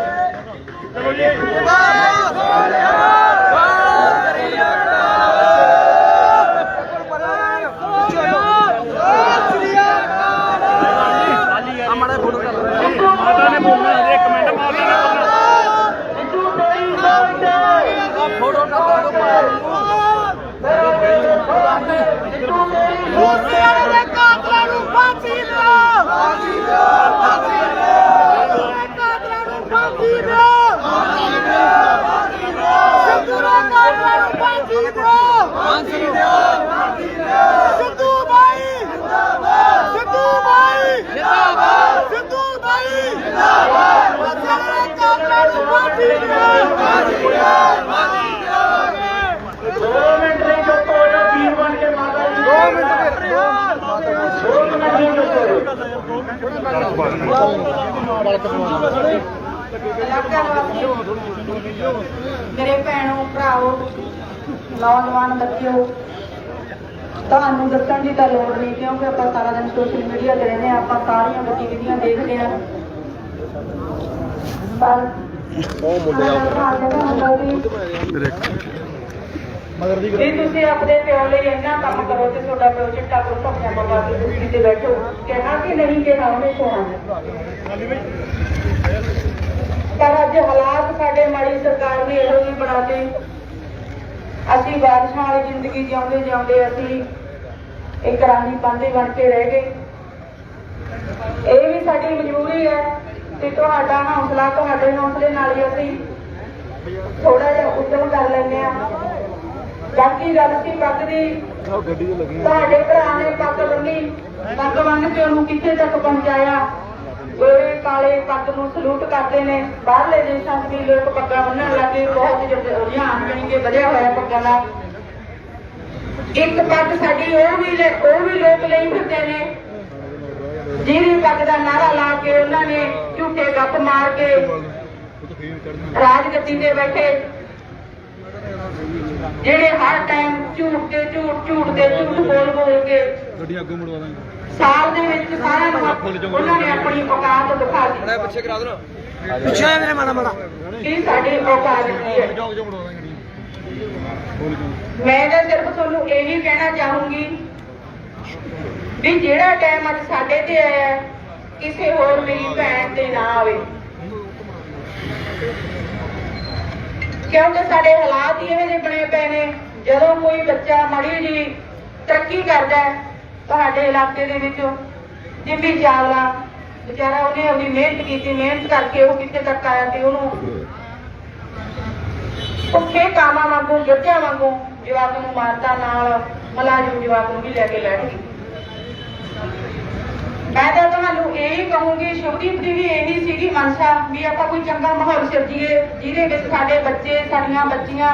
मेरे भैनों भराओ नौजवान बच्चों ਤੁਹਾਨੂੰ ਦੱਸਣ ਦੀ ਤਾਂ ਲੋੜ नहीं क्योंकि ਆਪਾਂ सारा दिन सोशल मीडिया ਤੇ रहने ਆਪਾਂ ਸਾਰੀਆਂ ਗਤੀਵਿਧੀਆਂ देखते हैं पर जी तुसी अपने प्यो लिए इन्ना काम करो तो ਤੁਹਾਡਾ ਪਿਓ ਚਿੱਟਾ ਕੁਰਤਾ ਪਜਾਮਾ ਪਾ ਕੇ ਕੁਰਸੀ ਤੇ ਬੈਠੋ ਕਹਿਣਾ ਕਿ ਨਹੀਂ ਕਹਿਣਾ ਉਹਨੇ ਸੁਣਾ ਪਰ ਅੱਜ ਹਾਲਾਤ ਸਾਡੇ ਮਾੜੀ ਸਰਕਾਰ ਨੇ ਇਹੋ ਜਿਹੇ ਬਣਾਤੇ ਅਸੀਂ ਬਾਦਸ਼ਾਹਾਂ ਵਾਲੀ ਜ਼ਿੰਦਗੀ ਜਿਉਂਦੇ ਜਿਉਂਦੇ ਅਸੀਂ ਇੱਕ ਰਾਣੀ ਪਾਂਦੇ ਬਣ ਕੇ ਰਹਿ ਗਏ ਇਹ ਵੀ ਸਾਡੀ ਮਜਬੂਰੀ ਹੈ ਤੇ ਤੁਹਾਡਾ ਹੌਸਲਾ ਤੁਹਾਡੇ ਹੌਸਲੇ ਨਾਲ ਹੀ ਅਸੀਂ ਥੋੜਾ ਜਿਹਾ ਉਦਮ ਕਰ ਲੈਂਦੇ ਆ ਬਾਕੀ ਗੱਲ ਸੀ ਪੱਗ ਦੀ ਤੁਹਾਡੇ ਭਰਾ ਨੇ ਪੱਗ ਬੰਨੀ ਪੱਗ ਬੰਨ ਕੇ ਉਹਨੂੰ ਕਿੱਥੇ ਤੱਕ ਪਹੁੰਚਾਇਆ ਗੋਰੇ ਕਾਲੇ ਪੱਗ ਨੂੰ ਸਲੂਟ ਕਰਦੇ ਨੇ ਬਾਹਰਲੇ ਦੇਸ਼ਾਂ 'ਚ ਵੀ ਲੋਕ ਪੱਗਾਂ ਬੰਨਣ ਲੱਗੇ ਬਹੁਤ ਰੁਝਾਨ ਜਾਣੀ ਕਿ ਵਧਿਆ ਹੋਇਆ ਪੱਗਾਂ ਦਾ ਇੱਕ ਪੱਗ ਸਾਡੀ ਉਹ ਵੀ ਲੋਕ ਲਈ ਫਿਰਦੇ ਨੇ, ਜਿਹਦੀ ਪੱਗ ਦਾ ਨਾਰਾ ਲਾ ਕੇ ਉਹਨਾਂ ਨੇ ਝੂਠੇ ਗੱਪ ਮਾਰ ਕੇ ਰਾਜਗੱਦੀ ਤੇ ਬੈਠੇ, ਜਿਹੜੇ ਹਰ ਟਾਈਮ ਝੂਠ ਤੇ ਝੂਠ ਬੋਲ ਕੇ ਸਾਲ ਦੇ ਵਿੱਚ ਸਾਰਿਆਂ ਨੂੰ ਉਹਨਾਂ ਨੇ ਆਪਣੀ ਔਕਾਤ ਦਿਖਾ ਦਿੱਤੀ। ਪਿੱਛੇ ਕਰਾ ਦੋ ਨਾ, ਪਿੱਛੇ ਮੇਰੇ ਮਾੜਾ ਇਹ ਸਾਡੀ ਔਕਾਤ ਕੀ ਹੈ। ਮੈਂ ਤਾਂ ਸਿਰਫ ਤੁਹਾਨੂੰ ਇਹੀ ਕਹਿਣਾ ਚਾਹੂੰਗੀ ਵੀ ਜਿਹੜਾ ਟਾਈਮ ਅੱਜ ਸਾਡੇ ਤੇ ਆਇਆ ਕਿਸੇ ਹੋਰ ਮੇਰੀ ਭੈਣ ਤੇ ਨਾ ਆਵੇ, ਕਿਉਂਕਿ ਸਾਡੇ ਹਾਲਾਤ ਹੀ ਇਹੋ ਜਿਹੇ ਬਣੇ ਪਏ ਨੇ। ਜਦੋਂ ਕੋਈ ਬੱਚਾ ਮਾੜੀ ਜੀ ਤਰੱਕੀ ਕਰਦਾ ਹੈ ਤੁਹਾਡੇ ਇਲਾਕੇ ਦੇ ਵਿੱਚ, ਜਿੰਮੀ ਚਾਵਲਾ ਵਿਚਾਰਾ ਉਹਨੇ ਆਪਣੀ ਮਿਹਨਤ ਕੀਤੀ, ਮਿਹਨਤ ਕਰਕੇ ਉਹ ਕਿੱਥੇ ਤੱਕ ਆਇਆ ਤੇ ਉਹਨੂੰ ਭੁੱਖੇ ਕਾਮਾਂ ਵਾਂਗੂ ਜੱਟਿਆਂ ਵਾਂਗੂ ਜਵਾਕ ਨੂੰ ਮਾਰਤਾ, ਨਾਲ ਮੁਲਾਜ਼ਮ ਜਵਾਕ ਨੂੰ ਵੀ ਲੈ ਕੇ ਬੈਠ ਗਈ। ਮੈਂ ਤਾਂ ਤੁਹਾਨੂੰ ਇਹੀ ਕਹੂੰਗੀ, ਸ਼ੁਭਦੀਪ ਦੀ ਵੀ ਇਹੀ ਸੀਗੀ ਮਨਸ਼ਾ ਵੀ ਆਪਾਂ ਕੋਈ ਚੰਗਾ ਮਾਹੌਲ ਸਿਰਜੀਏ ਜਿਹਦੇ ਵਿੱਚ ਸਾਡੇ ਬੱਚੇ, ਸਾਡੀਆਂ ਬੱਚੀਆਂ